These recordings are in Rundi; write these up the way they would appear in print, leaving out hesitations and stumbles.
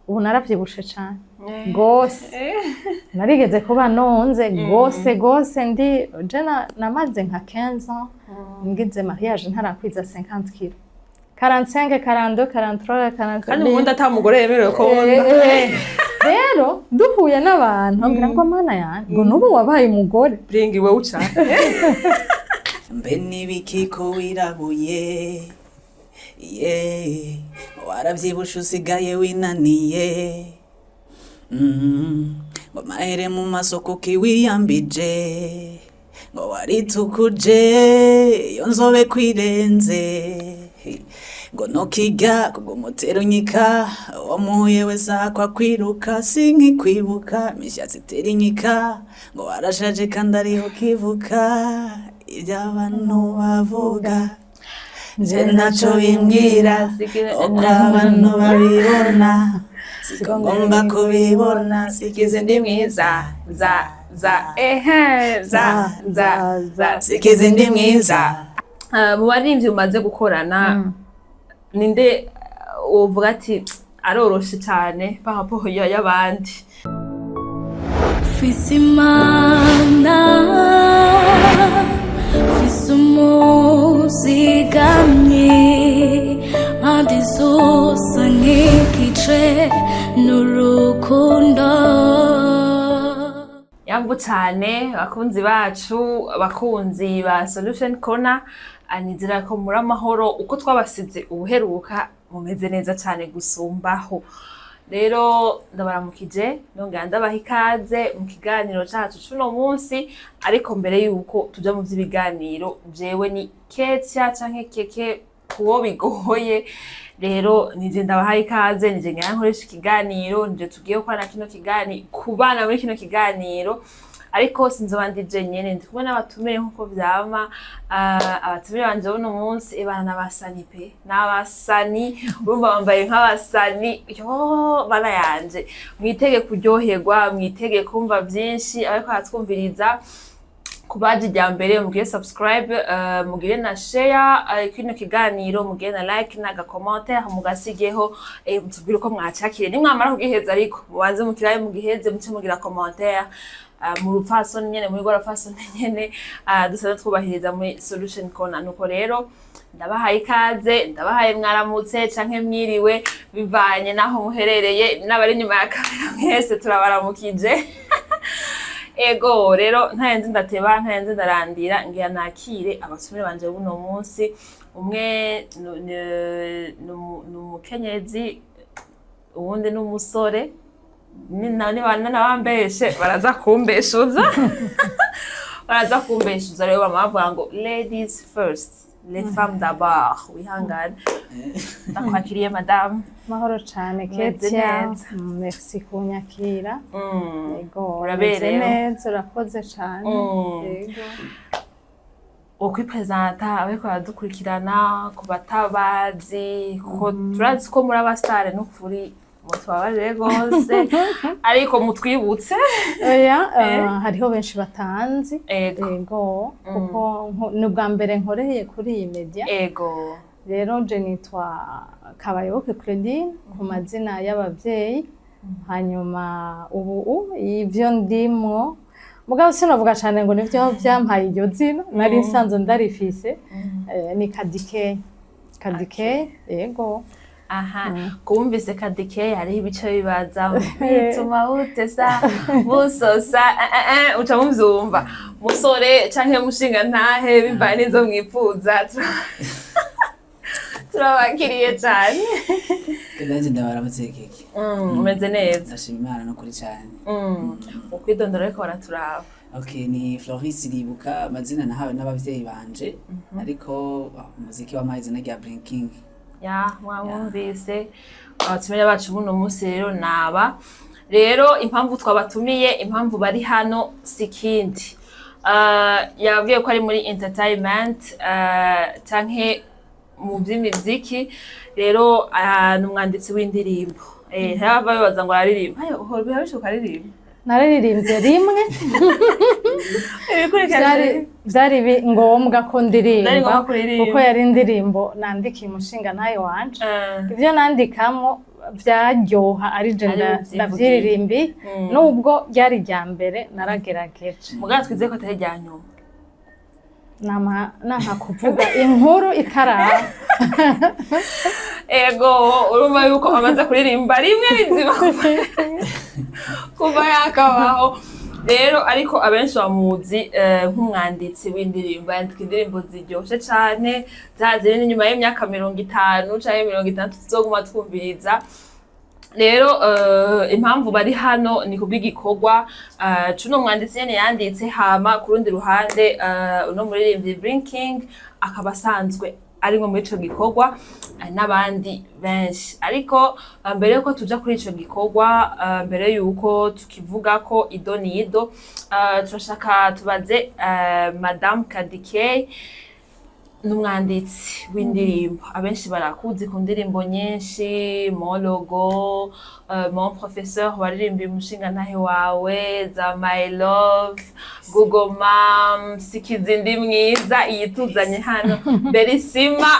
ubu naravyibushe cane gose narigeze kuba nonze gose ndi je namaze nka 15 ans ngize mariage ntarakwiza 50 kg 45 42 43 44 kandi ubundi atamugore yemerewe ko wonda rero duhuye n'abantu ngira ngo mana yanjye ngo nubu wabaye umugore bringi we uca mbe nibikiko wirabuye waravyibusha usigaye winaniye ngo mahere mu masoko kiwiyambije ngo waritukuje iyo nzobe kwirenze ngo nokijya kubwo mutero nyika wamuye wesa kwa kwiruka sinki kwibuka mishatsi terinyika ngo warashaje kandi ariho kivuka iby'abantu bavuga je naco bimbwira uko abantu babibona siko ngomba kubibona sikize ndi mwiza sikize ndi mwiza. Mu baririmbyi umaze gukorana ninde uvuga ati aroroshe cyane pahapo y'abandi? Fisimana Fisumuzigamye Madisosa nkikice n'urukundo. Yambu cyane bakunzi bacu bakunzi ba Solution Corner, anizira ko muri amahoro uko twabasize ubuheruka mumeze neza cyane gusumbaho. Rero ndabaramukije nongera ndabaha ikaze mu kiganiro cyacu cuno munsi, ariko mbere yuko tuja mu vy'ibiganiro jewe ni Ketia canke Keke kuwo bigoye. Rero nije ndabaha ikaze, nije ngira nkoresha ikiganiro, nije tugiye gukora kino kiganiro kubana muri kino kiganiro, ariko sinzobandije nyene ndi kumwe n'abatumire nkuko vyama. Abatumire banje buno munsi ebana n'abasani pe n'abasani urumva bambaye nk'abasani yo bana yanje, mwitege kuryoherwa, mwitege kumva vyinshi ariko atwumviriza. Kubaje rya mbere mugire subscribe, mugire na share kino kiganiro, mugire na like na commentaire, mugasigeho mutubwire uko mwacakire. Nimwamara kugiheza ariko mubanze mukiraye mugiheze muce mugira commentaire mu rupfasoni nyene, muri gorafasoni nyene dusanzwe twubahiriza muri Solution Corner. Nuko rero ndabahaye ikaze, ndabahaye mwaramutse canke mwiriwe bivanye naho muherereye, n'abari nyuma ya kamera mwese turabaramukije. Ego rero ntayenze ndateba, ntayenze ndarandira, ngira nakire abasumire banje buno munsi. Umwe n'umukenyezi, uwundi n'umusore, ni bana nabambeshe baraza kumbeshuza. Baraza kumbeshuza rero bamavuga ngo ladies first, les femmes d'abord. Wihangane. Ndakwakiriye madame. Mahoro cyane Ketia, merci kunyakira. Ego uraberewe neza, urakoze cyane. Ego ukwipresenta abeko baradukurikirana ku batabazi, ko turazi ko muri abastare n'ukuri mutwabaje gose ariko mutwibutse. hariho benshi batanzi. Ego kuko n'ubwa mbere nkoreye kuri iyi media. Ego rero je nitwa Kabayoboke Claudine ku mazina y'abavyeyi, hanyuma ubu ivyo ndimwo mugabo sinovuga cyane ngo nivyo vyampaye iryo zina, nari nsanzwe ndarifise. Ni Kadie. Ego kumvise Kadie hari ibice bibaza bituma utesa musosa uca muvyumva musore canke mushinga ntahe bivaye nizo mwipfuza. Turabakiriye cyane. Kandi ndabaramutse Keke. Umeze neza? Ndashima Imana no kuri cyane. Ukwidondora ariko baraturaba. Okay, ni Florence Ribuka, amazina nahawe n'abavyeyi banje, ariko umuziki w'amazi na Brinking. Ya mwamwumvise abatumire bacu buno munsi rero naba. Rero impamvu twabatumiye, impamvu bari hano sikindi. Yabwiye ko ari muri entertainment canke mu by'imiziki. Rero n'umwanditsi w'indirimbo. Ntaba bibaza ngo aririmba. Ayo bihabishuka aririmba. nararirimbye rimwe. Byari ngombwa ko ndirimba kuko yari indirimbo nandikiye umushinga ntayo wanje. Ivyo nandikamo vyaryoha ari je ndavyiririmbi nubwo ryari rya mbere naragerageje mugabo twizeye ko atari rya nyuma nanka kuvuga inkuru itaraba ego urumva yuko amaze kuririmba rimwe rizima kuva yakabaho rero ariko abenshi bamuzi nk'umwanditsi w'indirimbo yandika indirimbo ziryoshe cane zaziri nyuma y'imyaka 50 canke 60 tuzoguma twumviriza rero impamvu bari hano ni kubw'igikorwa cuno mwanditsi nyene yanditse hama ku rundi ruhande uno muririmbyi Brinking akaba asanzwe arimwe muri ico gikorwa n'abandi benshi ariko mbere yuko tuja kuri ico gikorwa mbere yuko tukivuga ko ido ni ido turashaka tubaze Madame Kadie n'umwanditsi w'indirimbo abenshi barakuzi ku ndirimbo nyinshi mon logo mon professeur waririmbiye umushinga ntahe wawe za my love Google Mom sikizindi mwiza iyituzanye hano Berisima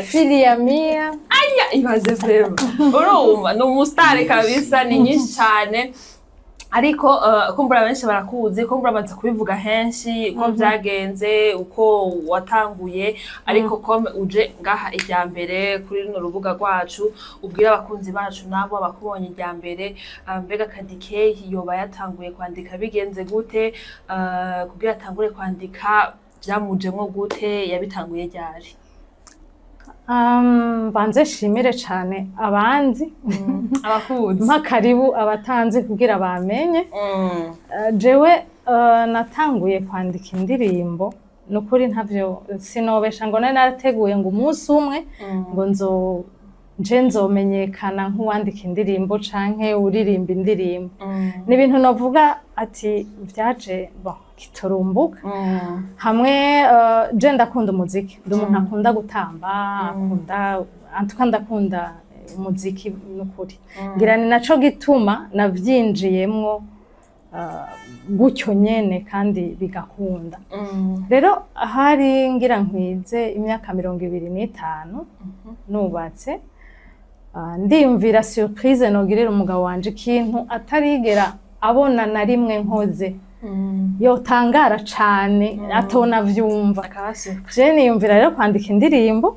Filia mia aya ibaze vrema urumva ni umustare kabisa ni nyinshi cyane ariko kumbura benshi barakuzi kumbura amaze kubivuga henshi uko vyagenze uko watanguye ariko comme uje ngaha ijya mbere kuri runo rubuga rwacu ubwira abakunzi bacu nabo abakubonye ijya mbere mbega Kadie yoba yatanguye kwandika bigenze gute kugira atangure kwandika vyamujemwo gute yabitanguye ryari banze shimire cane abanzi abakuzi mpakaribu abatanzi kugira bamenye jewe natanguye kwandika indirimbo nukuri ntavyo sinobesha ngo nari narateguye ngo umunsi umwe ngo nzomenyekana nk'uwandika indirimbo canke uririmba indirimbo ni ibintu novuga ati vyaje kiturumbuka hamwe je ndakunda umuziki ndi umuntu akunda gutamba akunda ndakunda umuziki n'ukuri ngira ni naco gituma navyinjiyemwo gutyo nyene kandi bigakunda rero hari ngira nkwize imyaka 25 nubatse ndiyumvira surprise nogirira umugabo wanje ikintu atarigera abona na rimwe nkoze yotangara cane atona vyumva je niyumvira rero kwandika indirimbo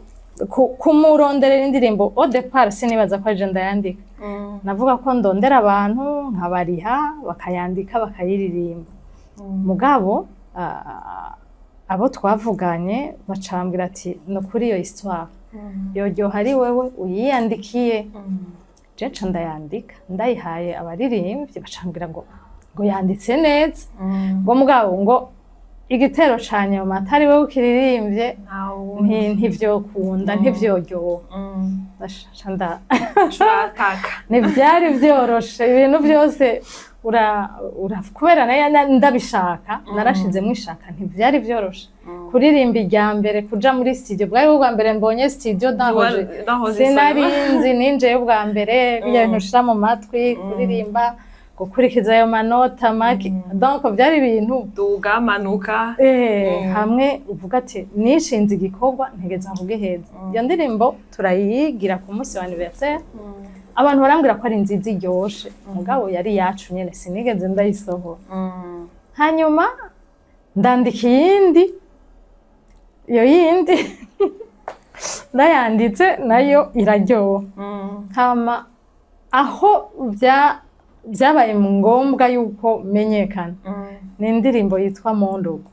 kumuronderera indirimbo au départ sinibaza ko je ndayandika navuga ko ndondera abantu nkabariha bakayandika bakayiririmba mugabo abo twavuganye bacambira ati no kuri iyo histoire yojo hari wewe uyiyandikiye je nca ndayandika ndayihaye abaririmbyi bacambira ngo yanditse neza ngo mugabo ngo igitero canye mu matari wewe ukiririmbye ntivyokunda ntivyoryoha ndashanda urataka ntivyari vyoroshe ibintu byose kubera ndabishaka narashizemo ishaka ntivyari vyoroshe kuririmba ijya mbere kuja muri studio bwari bwa mbere mbonye studio sinarinzi ninjeyo bwa mbere ibintu ushira mu matwi kuririmba gukurikiza ayo manota maki donc vyari ibintu tugamanuka hamwe uvuga ati nishinze igikorwa ntegeza kugiheza iyo ndirimbo turayigira ku munsi wa anniversaire abantu barambwira ko ari nziza iryoshe mugabo yari yacu nyene sinigeze ndayisohora hanyuma ndandika iyo yindi ndayanditse nayo iraryoha hama aho vyabaye ngombwa yuko menyekana ni indirimbo yitwa mon logo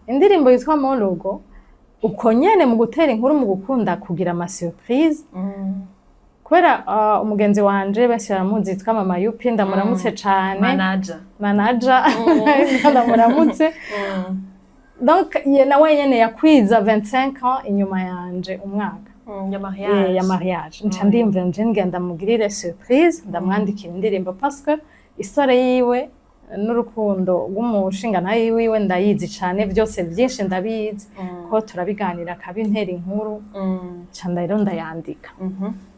indirimbo yitwa mon logo uko nyene mu gutera inkuru mu gukunda kugira ama surprise kubera umugenzi wanje bese baramuzi yitwa mama yupi ndamuramutse cane manager ndamuramutse donc nawe nyene yakwiza 25 ans inyuma yanje umwaka ya mariage nca ndimvira nje ngenda mugirire surprise ndamwandikira indirimbo parce que histoire yiwe n'urukundo rw'umushinga nayo wiwe ndayizi cane byose byinshi ndabizi ko turabiganira kabintera inkuru nca rero ndayandika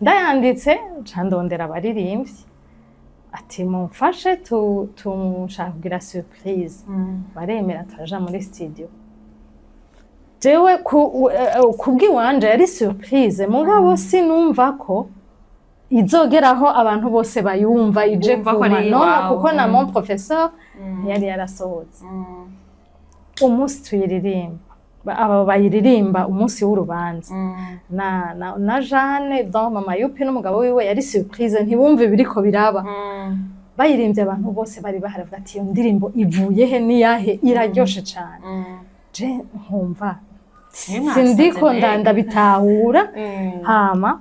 ndayanditse nca ndondera abaririmbyi ati mumfashe tumushaka kugira surprise baremera turaja muri studio jewe kubw'iwanje yari surprise mugabo sinumva ko izogeraho abantu bose bayumva ije Bumva ko kuma ari none iwawe. kuko na mon professeur yari yarasohotse umunsi tuyiririmba aba bayiririmba umunsi w'urubanza na Jeanne donc mama yupi n'umugabo wiwe yari surprise ntibumve biriko biraba bayirimbye abantu bose bari baharavuga ati iyo ndirimbo ivuye he niyahe iraryoshe cyane je nkumva sindiko ndabitahura hama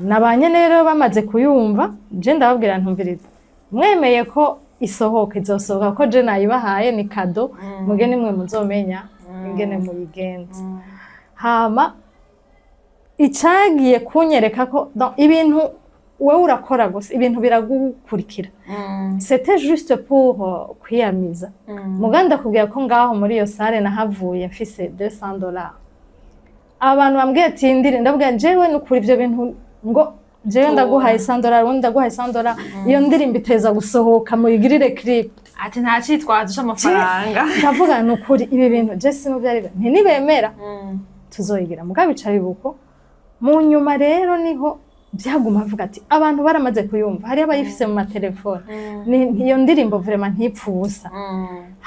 nabanye rero bamaze kuyumva je ndababwira ntumviriza mwemeye ko isohoka izosohoka ko je nayibahaye ni kado muge nimwe muzomenya ingene muyigenza hama icagiye kunyereka ko ibintu wewe urakora gusa ibintu biragukurikira c'était juste pour kwiyamiza muganda kubwira ko ngaho muri iyo sare nahavuye mfise $200 abantu bambwiye ati ndiri ndavuga jewe nukuri ivyo bintu ngo jewe ndaguhaye $100 undi ndaguhaye $100 iyo ndirimbo iteza gusohoka muyigirire clip ati nta citwazo c'amafaranga ndavuga nukuri ibi bintu je sinuvyari ntibemera tuzoyigira mugabo bica bibuko mu nyuma rero niho byaguma avuga ati abantu baramaze kuyumva hari abayifise mu matelefone iyo ndirimbo vraiment ntipfusa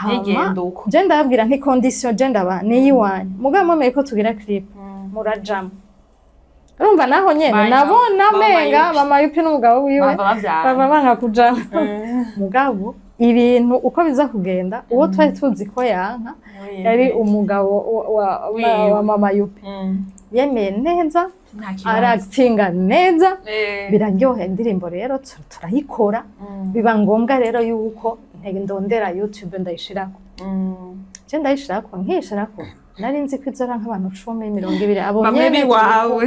ntigenda uko je ndababwira nti condition je ndaba niyiwanye mugabo mwemeye ko tugira clip murajamo urumva naho nyene nabona menga mama yupi n'umugabo wiwe baba banga kujamo mugabo ibintu uko biza kugenda uwo twari tuzi ko yanka yari umugabo wa mama yupi yemeye neza aractinga neza biraryohera indirimbo rero turayikora biba ngombwa rero yuko ndondera YouTube ndayishirako je ndayishirako nkishirako nari nzi ko izora nk'abantu 10-20 abo nyene wawe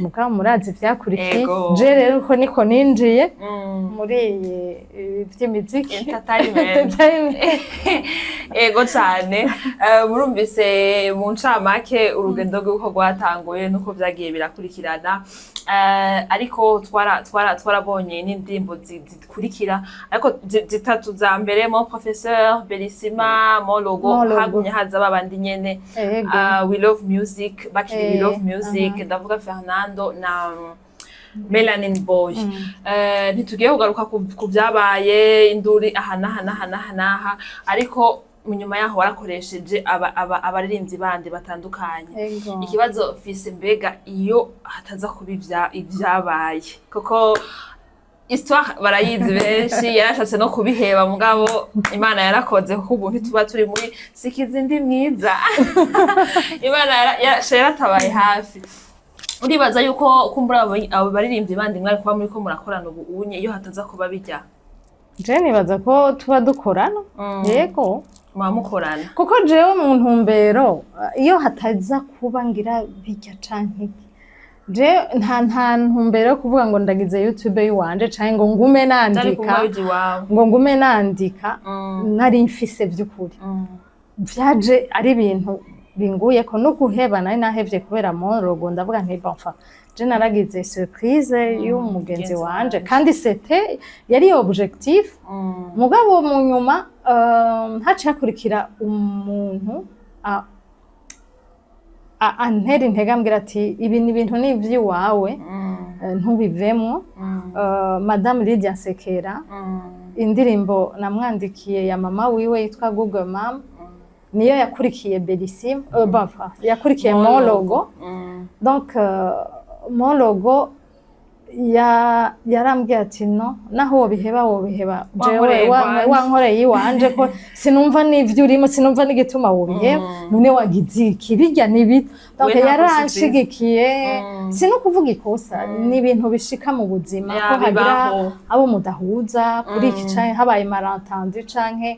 mugabo murazi vyakurikiye je rero uko niko ninjiye muri vy'imiziki entertainment ego cyane murumvise mu ncamake urugendo rw'uko rwatanguye nuko vyagiye birakurikirana ariko twarabonye n'indirimbo zikurikira ariko zitatu za mbere mon professeur Bellissima mon logo hagumye haza babandi nyene we love music bakiri we love music ndavuga Fernando na Melanin Boy ntitugiye kugaruka ku vyabaye induri aha ariko munyuma yaho warakoresheje abaririmbyi bandi batandukanye ikibazo fise mbega iyo hataza kuba ivyabaye koko histoire barayizi benshi yarashatse no kubiheba mugabo Imana yarakoze kuko ubu ntituba turi muri sikizindi mwiza Imana yaratabaye hafi uribaza yuko kumbura abo baririmbyi bandi mwari kuba muri ko murakorana ubu unye iyo hataza kuba bijya je nibaza ko tuba dukorana yego mukorana kuko jewe mu ntumbero iyo hataza kuba ngira bijya canke je nta ntumbero yo kuvuga ngo ndagize YouTube yiwanje canke ngo ngume nandika nari mfise vy'ukuri vyaje ari ibintu binguye ko no guheba nari nahevye kubera morogo ndavuga nti bonfa je naragize surprise y'umugenzi wanje kandi c'était yari objectif mugabo mu nyuma haca hakurikira umuntu antera intege ambwira ati ibi ni ibintu n'ivy'iwawe ntubivemwo madame Lydia Sekera indirimbo namwandikiye ya mama wiwe yitwa Google Mom niyo yakurikiye Bellissime yakurikiye mon logo donc mon logo yarambwiye ati no naho wobiheba jewe wankoreye iwanje ko sinumva n'ivyo urimo sinumva n'igituma wobiheba none wagize iki bijya n'ibito donc yaranshigikiye sino kuvuga ikosa n'ibintu bishika mu buzima ko hagira abo mudahuza kuri iki canke habaye malentendu canke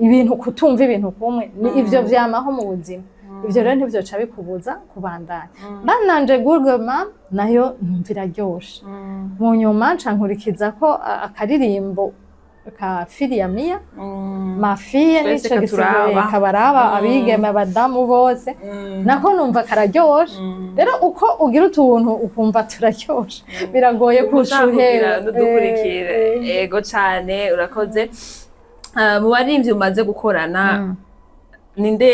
ibintu kutumva ibintu kumwe ni ivyo vyamaho mu buzima ivyo rero ntivyoca bikubuza kubandanya bananje Google Map nayo numvira ryoshe mu nyuma ncankurikiza ko akaririmbo ka Fili ya Mia mafiye nico gisigaye kabaraba abigeme abadamu bose nako numva kararyoshe rero uko ugira utuntu ukumva turaryoshe biragoye kushuhera dukurikira ego cyane urakoze mu barimvyi umaze gukorana ninde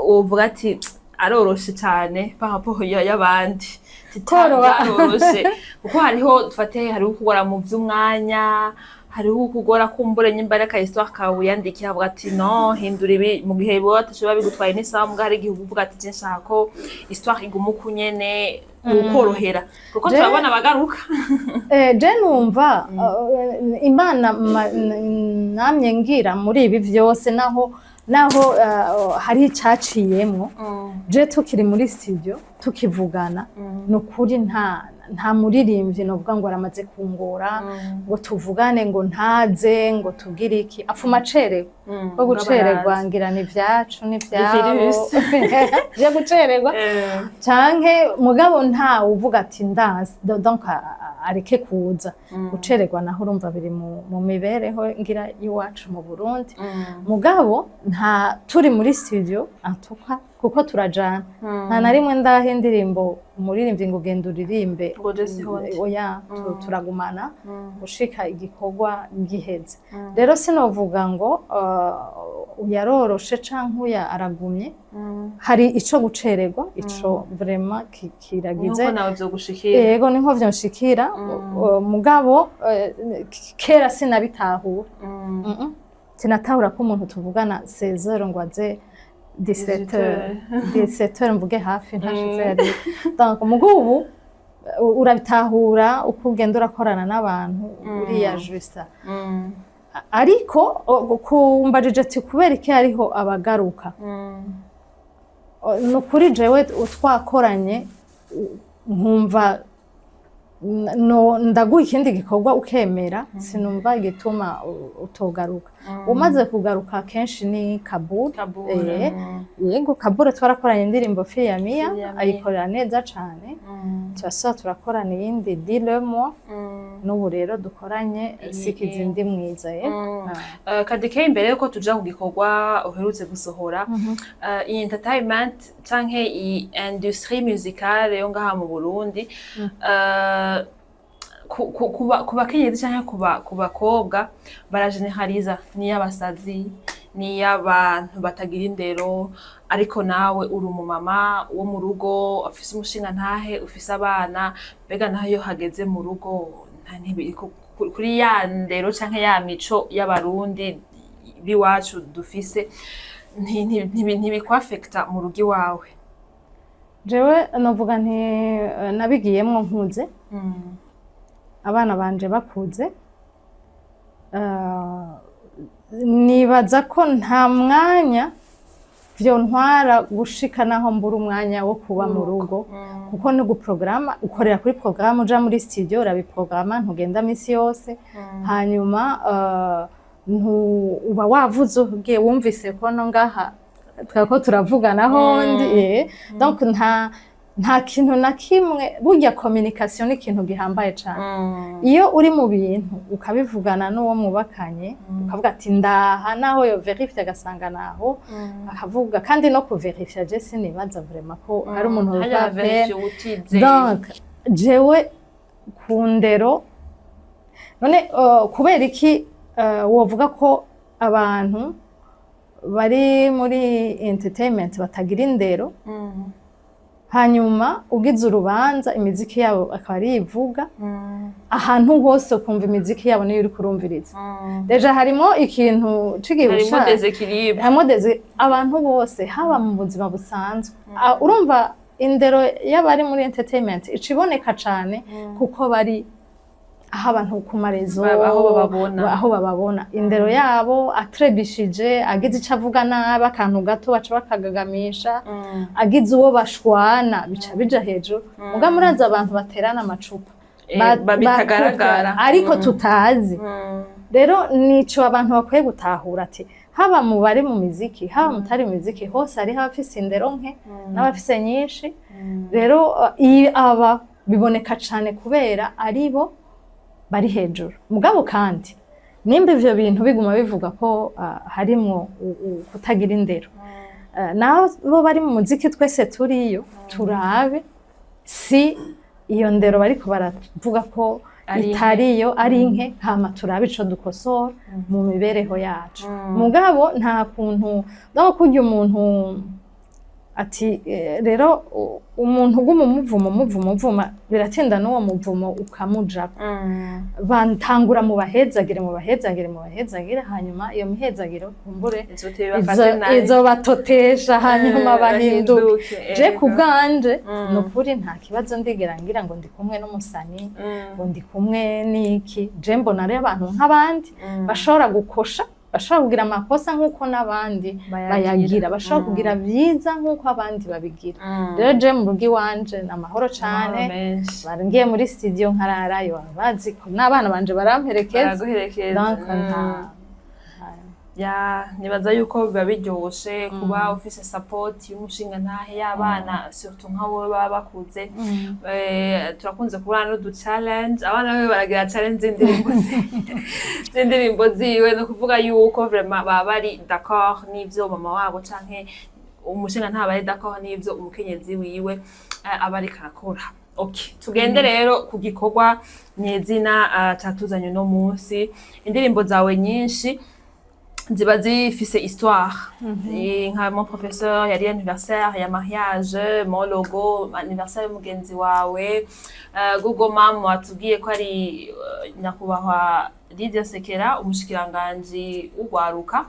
uvuga ati aroroshe cyane papo y'abandi koroshe kuko hariho kugora mu vy'umwanya, hariho kugora kumbure nyimba ari histoire kawe yandikiye avuga ati no hindura ibi mu gihe bo atashobora bigutwaye n'isaha mbwa hari igihe uvuga ati je nshaka ko histoire iguma uko nyene ukorohera kuko turabona abagaruka je numva Imana namye ngira muri ibi vyose naho hari icaciyemwo je tukiri muri studio tukivugana nukuri nta muririmbyi novuga ngo aramaze kungora ngo tuvugane ngo ntaze ngo tugire iki afuma cerewe ko gucererwa ngira ni vyacu ni vyabo je gucererwa canke mugabo nta uvuga ati ndazi donc areke kuza gucererwa naho urumva biri mu mibereho ngira iwacu mu Burundi mugabo nta turi muri studio antuka kuko turajana nta na rimwe ndahe indirimbo umuririmbyi ngo genda uririmbe oya turagumana gushika igikorwa giheze rero sinovuga ngo uyaroroshe canke uya aragumye hari ico gucererwa ico vraiment kiragize nuko nawe vyo gushikira yego ninko vyonshikira mugabo kera sinabitahura sinatahura ko umuntu tuvugana 16h ngo aze 17h mvuge hafi ntashize yari donc mugubu urabitahura uko ugenda urakorana n'abantu uriya justa ariko kumbajije ati kubera iki hariho abagaruka no kuri jewe utwakoranye nkumva no ndaguha ikindi gikorwa ukemera sinumva igituma utogaruka umaze kugaruka kenshi ni kabure yego kabure twarakoranye indirimbo Fiyamiya ayikorera neza cane turasa turakorana iyindi dilemo n'ubu rero dukoranye sikizindi mwiza Kadie imbere yuko tuja ku gikorwa uherutse gusohora iyi entertainment canke iyi industrie musicale yo ngaha mu Burundi ku bakenyezi canke ku bakobwa barageneraliza niy'abasazi niy'abantu batagira indero ariko nawe uri umumama wo mu rugo ufise umushinga ntahe ufise abana mbega nayo hageze mu rugo kuri ya ndero canke ya mico y'abarundi biwacu dufise ntibikwafekta mu rugo iwawe jewe novuga nti nabigiyemwo nkuze abana banje bakuze nibaza ko nta mwanya vyontwara gushika naho mbura umwanya wo kuba mu rugo kuko ni guprograma ukorera kuri programme uja muri studio urabiprograma ntugenda misi yose hanyuma uba wavuze ugiye wumvise ko no ngaha twako turavuganaho ndi donc nta kintu na kimwe burya communication ni ikintu gihambaye cyane iyo uri mu bintu ukabivugana n'uwo mwubakanye ukavuga ati ndaha naho yo verify agasanga naho akavuga kandi no ku verify je sinibaza vraiment ko ari umuntu uzabe donc jewe kundero none kubera iki wovuga ko abantu bari muri entertainment batagira indero hanyuma ugize urubanza imiziki yabo akaba ari ivuga ahantu hose ukumva imiziki yabo niyo uri kurumviriza deja harimo ikintu cigihusha harimo abantu bose haba mu buzima busanzwe urumva indero y'abari muri entertainment iciboneka cane kuko bari aho abantu ku marezo aho bababona indero yabo atrebishije agize ico avuga nabi akantu gato baca bakagagamisha agize uwo bashwana bica bija hejuru muga muraza abantu baterana amacupa bitagaragara ariko tutazi rero nico abantu bakwiye gutahura ati haba mu bari mu miziki haba mutari mu miziki hose ari abafise indero nke n'abafise nyinshi rero aba biboneka cane kubera aribo bari hejuru mugabo kandi nimba ivyo bintu biguma bivuga ko harimwo kutagira indero nabo bari mu muziki twese turiyo turabe si iyo ndero bariko baravuga ko itariyo ari nke hama turabe ico dukosora mu mibereho yacu mugabo nta kuntu no kurya umuntu ati rero umuntu uguma umuvuma biratinda n'uwo muvumo ukamujako bantangura mu bahezagire hanyuma iyo mihezagiro kumbure izobatotesha hanyuma bahinduke je kubwanje nukuri nta kibazo ndigera ngira ngo ndi kumwe n'umusani ngo ndi kumwe n'iki je mbona rero abantu nk'abandi bashobora gukosha bashobora kugira amakosa nk'uko n'abandi bayagira bashobora kugira byiza nk'uko abandi babigira rero je mu rugo iwanje n'amahoro cane baringiye muri studio nkararayo bazi ko n'abana banje baramperekeza donc nibaza yuko biba biryoshe kuba ufise support y'umushinga ntahe y'abana surtout nka wowe baba bakuze turakunze kubana n'udu challenge abana be baragira challenge z'indirimbo ziwe no kuvuga yuko vraiment baba bari d'accord n'ivyo mama wabo canke umushinga ntahe bari d'accord n'ivyo umukenyezi wiwe aba ariko arakora. Okay, tugende rero ku gikorwa nyezina catuzanye no munsi. Indirimbo zawe nyinshi ziba zifise histoire nka mon professeur yari anniversaire ya mariage mon logo anniversaire y'umugenzi wawe Google Mama watubwiye ko ari nyakubahwa Lydia Sekera umushikiranganje ugwaruka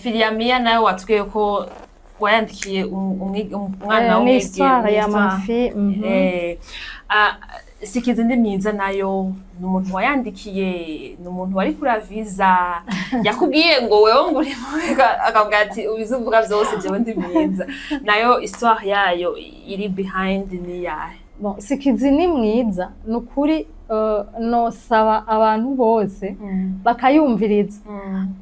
Filiamia nayo watubwiye ko wayandikiye umwana w'umwigeme ya mafi Sikizindi myiza nayo n'umuntu wayandikiye n'umuntu wari kuri visa yakubwiye ngo wewe nguri akavuga ati ubizuvuga byose je ndi myiza nayo histoire yayo iri behind ni yahe. Bon, Sikizini mwiza nukuri no saba abantu bose bakayumviriza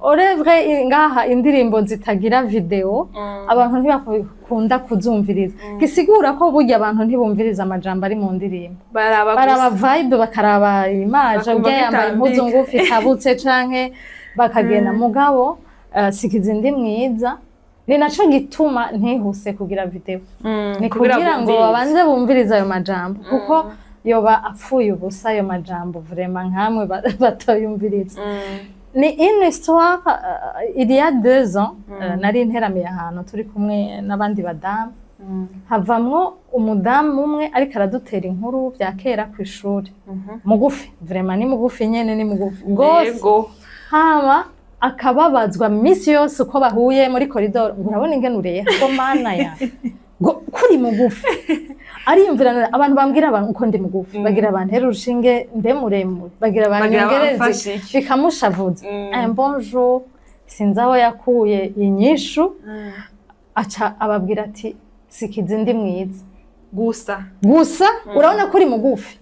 orevre ngaha indirimbo zitagira video abantu ntibakunda kuzumviriza gisigura ko burya abantu ntibumviriza amajambo ari mu ndirimbo baraba vibe bakaraba image ubwo yambaye impuzu ngufi tabutse canke bakagenda mugabo Sikizindi mwiza ni naco gituma ntihuse kugira video ni kugira ngo babanze bumviriza ayo majambo kuko yoba apfuye ubusa ayo majambo vraiment nkamwe batoyumviriza. Ni une histoire il y a 2 ans nari nteramiye ahantu turi kumwe n'abandi badamu havamwo umudamu umwe ariko aradutera inkuru bya kera ku ishuri mugufi vraiment ni mugufi nyene ni mugufi gose hama akababazwa misi yose uko bahuye muri corridor urabona ingenuriye ko mana ya ngo kuri mugufi ariyumvirana abantu bambwira abantu uko ndi mugufi bagira abantu hera urushinge mbe muremure bagira abantu ngereze bikamushavuza bonjour sinzaho yakuye inyishu aca ababwira ati Sikizindi mwiza gusa urabona kuri mugufi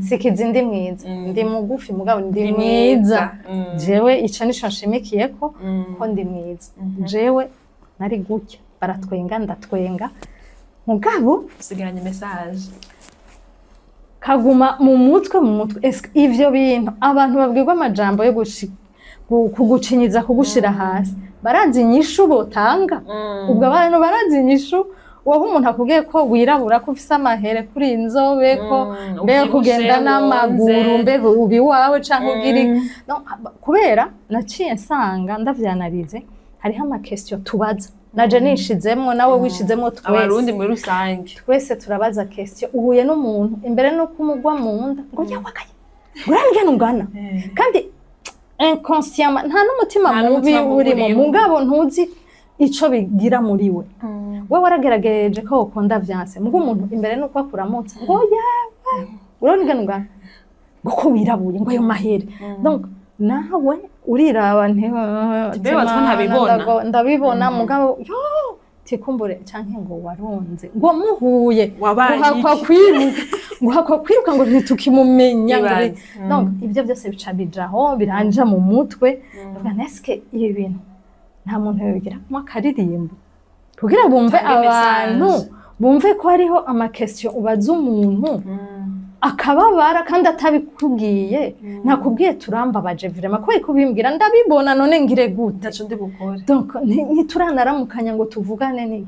Sikizindi mwiza ndi mugufi mugabo ndi mwiza jewe ico nico nshimikiye ko ndi mwiza jewe nari gutya baratwenga ndatwenga mugabo usigaranye message kaguma mu mutwe ivyo bintu abantu babwirwa amajambo yo kugucinyiza kugushira hasi barazi inyishu botanga ubwo abantu barazi inyishu wowe umuntu akubwiye ko wirabura ko ufise amahere kuri inzobe ko mbe kugenda n'amaguru mbe ubi wawe canke ugiri kubera naciye nsanga ndavyanarize hariho ama question tubaza naje nishizemwo nawe wishizemwo twese abarundi muri rusange twese turabaza question uhuye n'umuntu imbere no kumugwa mu nda ngo yakwakaye urangene ungana kandi inconsciemment nta n'umutima mubi urimo mugabo ntuzi ico bigira muri we we waragerageje ko ukunda vyanse mugo umuntu imbere no kwakuramutsa ngo yawe urangene ungana ngo ko wirabuye ngo ayo mahere donc nawe uriraba ndabibona mugabo yo tikumbure canke ngo waronze ngo muhuye nguhakwa kwiruka ngo ntitukimumenya donc ibyo byose bica bijaho biranja mu mutwe ndavuga neske ibi bintu nta muntu yobigira kuma karirimbo kugira bumve abantu bumve ko hariho ama question ubaza umuntu akababara kandi atabikubwiye nakubwiye turambabaje vraiment ko ikubimbwira ndabibona none ngire gute ndaco ndi gukora donc ntituranaramukanya ngo tuvugane ni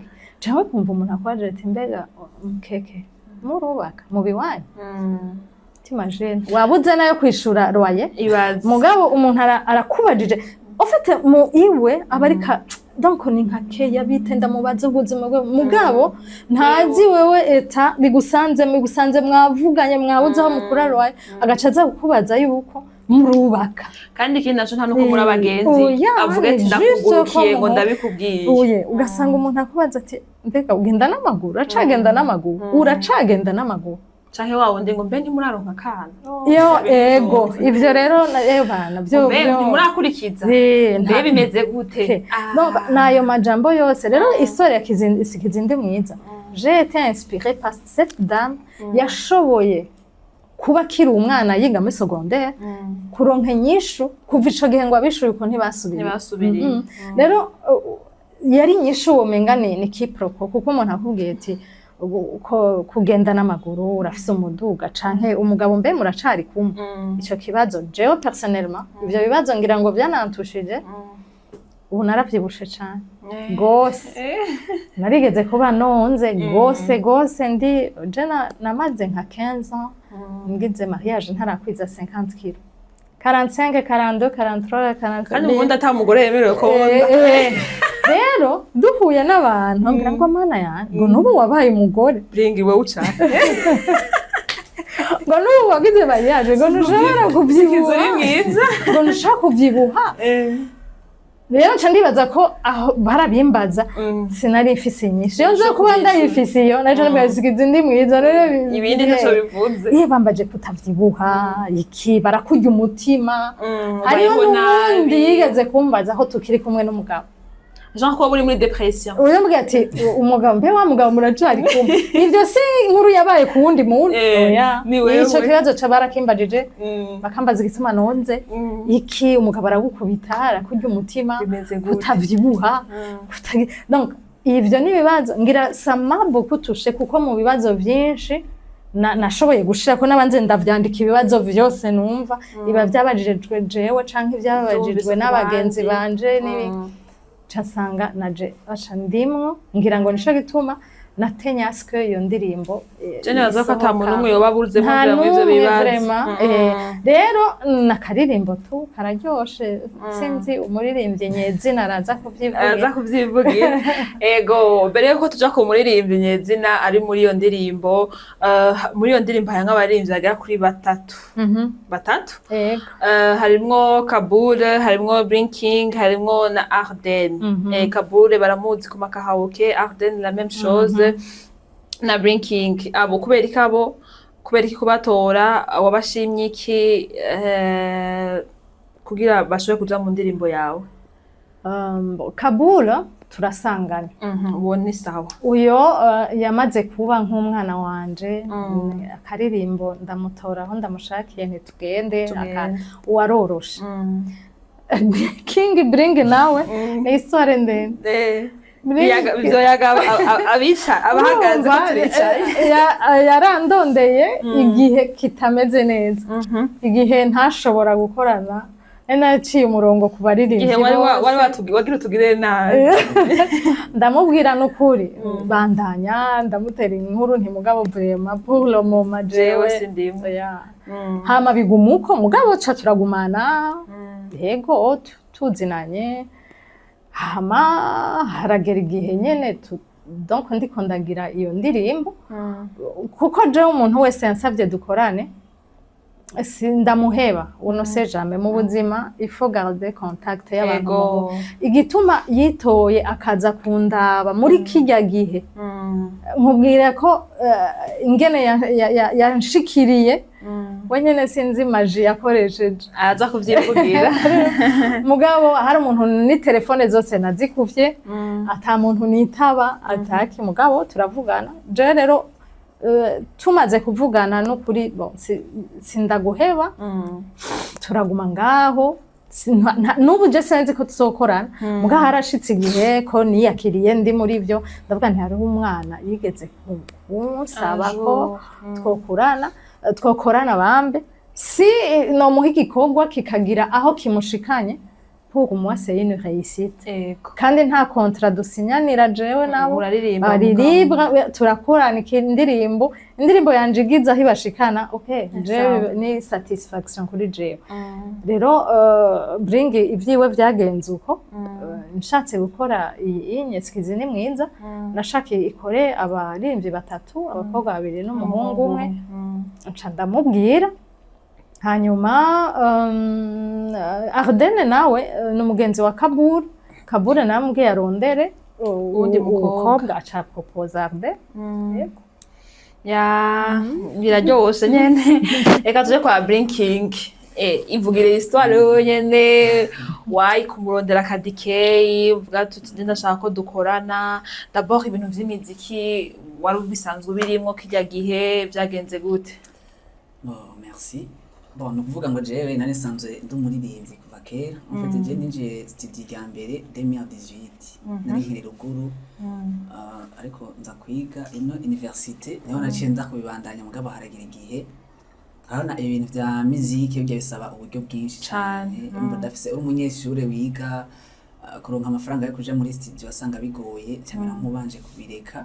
cyangwa kumva umuntu akwaje ati mbega mukeke murubaka mu biwanyu timagene wabuze nayo kwishura roye mugabo umuntu arakubajije ufite mu iwe abarika donc ni nka keya bite ndamubaza ubuzima bwe mugabo ntazi wewe eta bigusanze mwavuganye mwabuze aho mukura rwaye agacaza kukubaza yuko murubaka kandi ikindi naco nta nuko muri abagenzi avuga ati ndakugurukiye ngo ndabikubwiye ugasanga umuntu akubaza ati mbega ugenda n'amaguru uracagenda n'amaguru canke wawundi ngo mbe ntimuraronka kana yo ego ivyo rero bana byo ntimurakurikiza mbe bimeze gute donc nayo majambo yose rero histoire ya Kizindi mwiza j'ai été inspirée par cette dame yashoboye kuba kiri umwana yiga muri secondaire kuronka inyishu kuva ico gihe ngo abishuye uko ntibasubiriye rero yari inyishu womenga ni kiproko kuko umuntu akubwiye ati kugenda n'amaguru urafise umuduga canke umugabo mbe muracari kumwe ico kibazo jewe personnellement ivyo bibazo ngira ngo byanantushije ubu naravyibushe cane gose narigeze kuba nonze gose ndi je namaze nka 15 ans ngize mariage ntarakwiza 50 kilo 45 42 43 44 kandi ubundi atamugore yemerewe ko rero duhuye n'abantu ngira ngo mana yanjye ngo nubu wabaye umugore bringi wewe ucane ngo nubu wagize mariage ngo nushobora kubyibuha ngo nushaka kubyibuha rero nca ndibaza ko aho barabimbaza sinari ifise nyinshi yo nzo kuba ndayifise iyo naje nabasigize ndi mwiza rero ibindi ntaco bivuze bambaje kutabyibuha iki barakurya umutima hariho n'undi yigeze kumbaza aho tukiri kumwe n'umugabo Jean ko buri muri depression urambye ati umugabo mbe wa mugabo muracari kumwe ivyo si inkuru yabaye ku wundi muntu oya ico kibazo cabarakimbajije bakambaza igituma nonze iki umugabo aragukubita arakurya umutima utavyibuha donc ivyo ni bibazo ngira sama beaucoup touché kuko mu bibazo vyinshi nashoboye gushira ko nabanze ndavyandika ibibazo vyose numva iba byabajijwe jewe canke byabajijwe n'abagenzi banje casanga naje aca ndimwo ngira ngo nico gituma natenyaske iyo ndirimbo je naza ko atamuntu umwe yoba buruze mu ivyo bibazo rero nakaririmbo tu kararyoshe sinzi umuririmbye nyezina araza kuvyivugira ego mbere yuko tuja ku muririmbye nyezina ari muri iyo ndirimbo hanga abaririmbyi bagera kuri batatu harimwo Kabule harimwo Brinking harimwo na Arden Kabule baramuzi ku makahabuke Arden la même chose na Brinking abo kubera iki kubatora wabashimye iki kugira bashobore kuja mu ndirimbo yawe Kabula turasangana uwo ni sawa uyo yamaze kuba nk'umwana wanje akaririmbo ndamutoraho ndamushakiye ntitugende uwaroroshe King Bring nawe ni histoire ndende abahagaze yarandondeye igihe kitameze neza igihe ntashobora gukorana naciye umurongo ku baririmbyi igihe wagira utugire nabi ndamubwira n'ukuri bandanya ndamutera inkuru ntimugabo vrema pour le moment jewe sindimo hama bigumuko mugabo ca turagumana yego tuzinanye hama haragera igihe nyene donc ndiko ndagira iyo ndirimbo kuko jewe umuntu wese yansavye dukorane sindamuheba uno se jamais mu buzima il faut garder contact y'abantu igituma yitoye akaza kundaba muri kijya gihe nkubwire ko ingene yanshikiriye wenyene sinzi maji yakoresheje aza kuvyivugira mugabo hari umuntu ni telefone zose nazikuvye ata muntu nitaba ataki mugabo turavugana je rero tumaze kuvugana no kuri sindaguheba turaguma ngaho nubu je senzi ko tuzokorana mugabo harashitse igihe ko niyakiriye ndi muri byo ndavuga nti hariho umwana yigeze kunsaba ko twokorana bambe si no muha igikorwa kikagira aho kimushikanye pour moi c'est une réussite kandi nta contrat dusinyanira jewe nabo ari libre turakorana indirimbo yanje igiza hibashikana jewe ni satisfaction kuri jewe rero Bring ivyiwe vyagenze uko nshatse gukora iyi nyeskizi ni mwiza nashaka ikore abaririmbyi batatu abakobwa babiri n'umuhungu umwe nca ndamubwira hanyuma Ardenne nawe n'umugenzi wa Kabure namubwiye arondere uwundi mukobwa aca propose Ardenne yego ya biraryoshe nyene reka tuje kwa Blinking ivugire histoire yonyene wayi kumurondera Kadie uvuga tuti ndashaka ko dukorana d'abord ibintu vy'imiziki wari bisanzwe birimwo kirya gihe byagenze gute? Merci. Bon, no kuvuga ngo jewe nari sanzwe ndumuririmbyi kuva kera mfite je ninjiye studio ya mbere 2018 nari nkiri ruguru ariko nza kwiga ino universite niho naciye nza kubibandanya mugabo haragira igihe arana ibintu vya muziki byo bisaba uburyo bwinshi cyane ndafise umunyeshure wiga kuronka amafaranga yo kuja muri studio asanga bigoye cyane nkubanje kubireka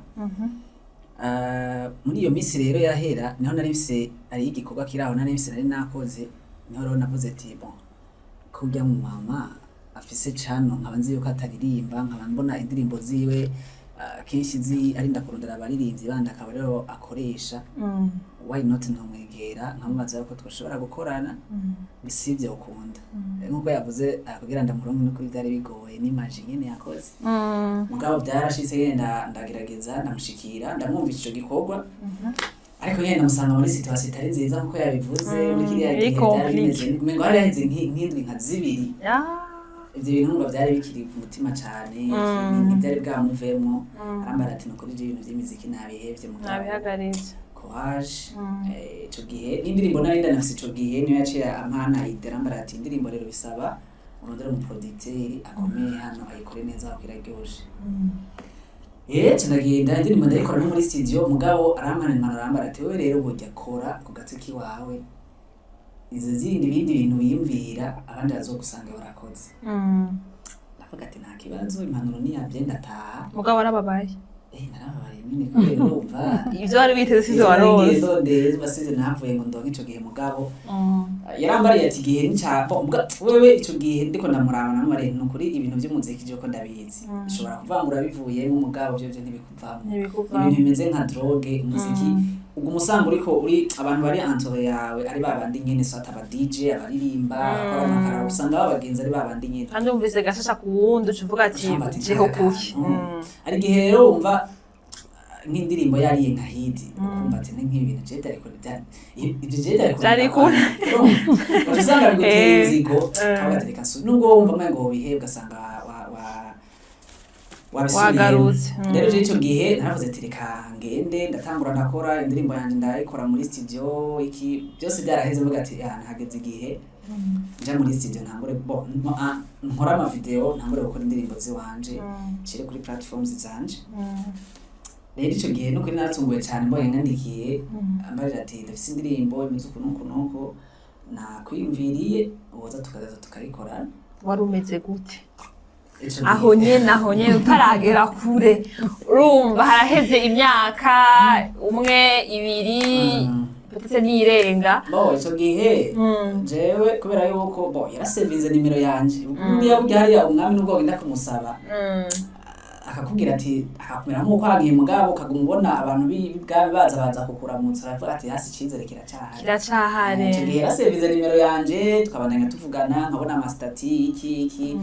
muri iyo misi rero yahera niho nari bise ari igikorwa kiraho nari bise nari nakoze niho rero navuze ati bon kujya mu mama afise cano nkabanzi yuko ataririmba nkaba mbona indirimbo ziwe kenshi ari ndakurondera abaririmbyi bandi akaba rero akoresha why not ntomwegera nkamubaza yuko twashobora gukorana bisibye ukunda nkuko yavuze kugira ndamuronke no kuri byari bigoye n'image nyene yakoze mugabo byarashitse yenda ndagerageza ndamushikira ndamwumva ico gikorwa ariko yenda musanga muri situation itari nziza nkuko yabivuze muri kiriya gihe byari bimeze ngo hari yahize nk'indwi nka zibiri ibyo bintu ngo byari bikiri ku mutima cyane ntibyari bwamuvemo arambara ati nukuri ibintu by'imiziki nabihevye mu nabihagaritse courage ico gihe n'indirimbo nari ndanafise ico gihe niyo yaciye ampana arambara ati indirimbo rero bisaba urondera mu producteur akomeye hano ayikore neza akiraryoshe tunagenda indirimbo ndayikora no muri studio mugabo arambara ati wewe rero burya kora ku gatsi wawe izo zindi bindi bintu biyumvira abandi bazogusanga barakoze ndavuga ati nta kibazo impanuro ni yabyenda taha mugabo arababaye narababaye nyine kubera urumva ivyo wari biteze sizo warose ndeze basize navuye ngo ndonke ico gihe mugabo yarambariye ati gihe nicabo wewe ico gihe ndiko ndamuraba namare nukuri ibintu by'umuziki je ko ndabizi ushobora kuvangura bivuye mu mugabo byo ntibikuvamo ibintu bimeze nka drogue umuziki ubwo umusanga uri abantu bari antore yawe ari babandi nyene sata aba DJ abaririmba akora amakara usanga babagenza ari babandi nyene kandi umvise gashasha ku wundi uvuga ati jeho kuki ari gihe rero umva nk'indirimbo yariye nka hit ukumva ati nk'ibintu je ariko ibyo je ariko usanga bigutera inzigo abatereka nubwo wumva ngo bihebwa asanga wagarutse rero je ico gihe naravuze ati reka ngende ndatangura ndakora indirimbo yanje ndayikora muri studio iki byose byaraheze mvuga ati hageze igihe nja muri studio ntangure nkora ama video ntangure gukora indirimbo ziwanje cire kuri platforms zanje rero ico gihe no kuri natunguye cyane mboye ngandikiye ambaje ati ndafise indirimbo imeze ukuntu nakwiyumviriye uwoza tukazaza tukayikora wari umeze gute aho nyene utaragera kure urumva haraheze imyaka umwe ibiri petite nirenga ico gihe jewe kubera yuko yarasevinze nimero yanje niyo bwariya umwami nubwo wenda kumusaba akakubwira ati akakumera nkuko hagiye mugabo ukagumubona abantu b'ibwami baza kukuramutsa aravuga ati hasi icizere kiracahare ico gihe yarasevinze nimero yanje tukabandanya tuvugana nkabona amastati iki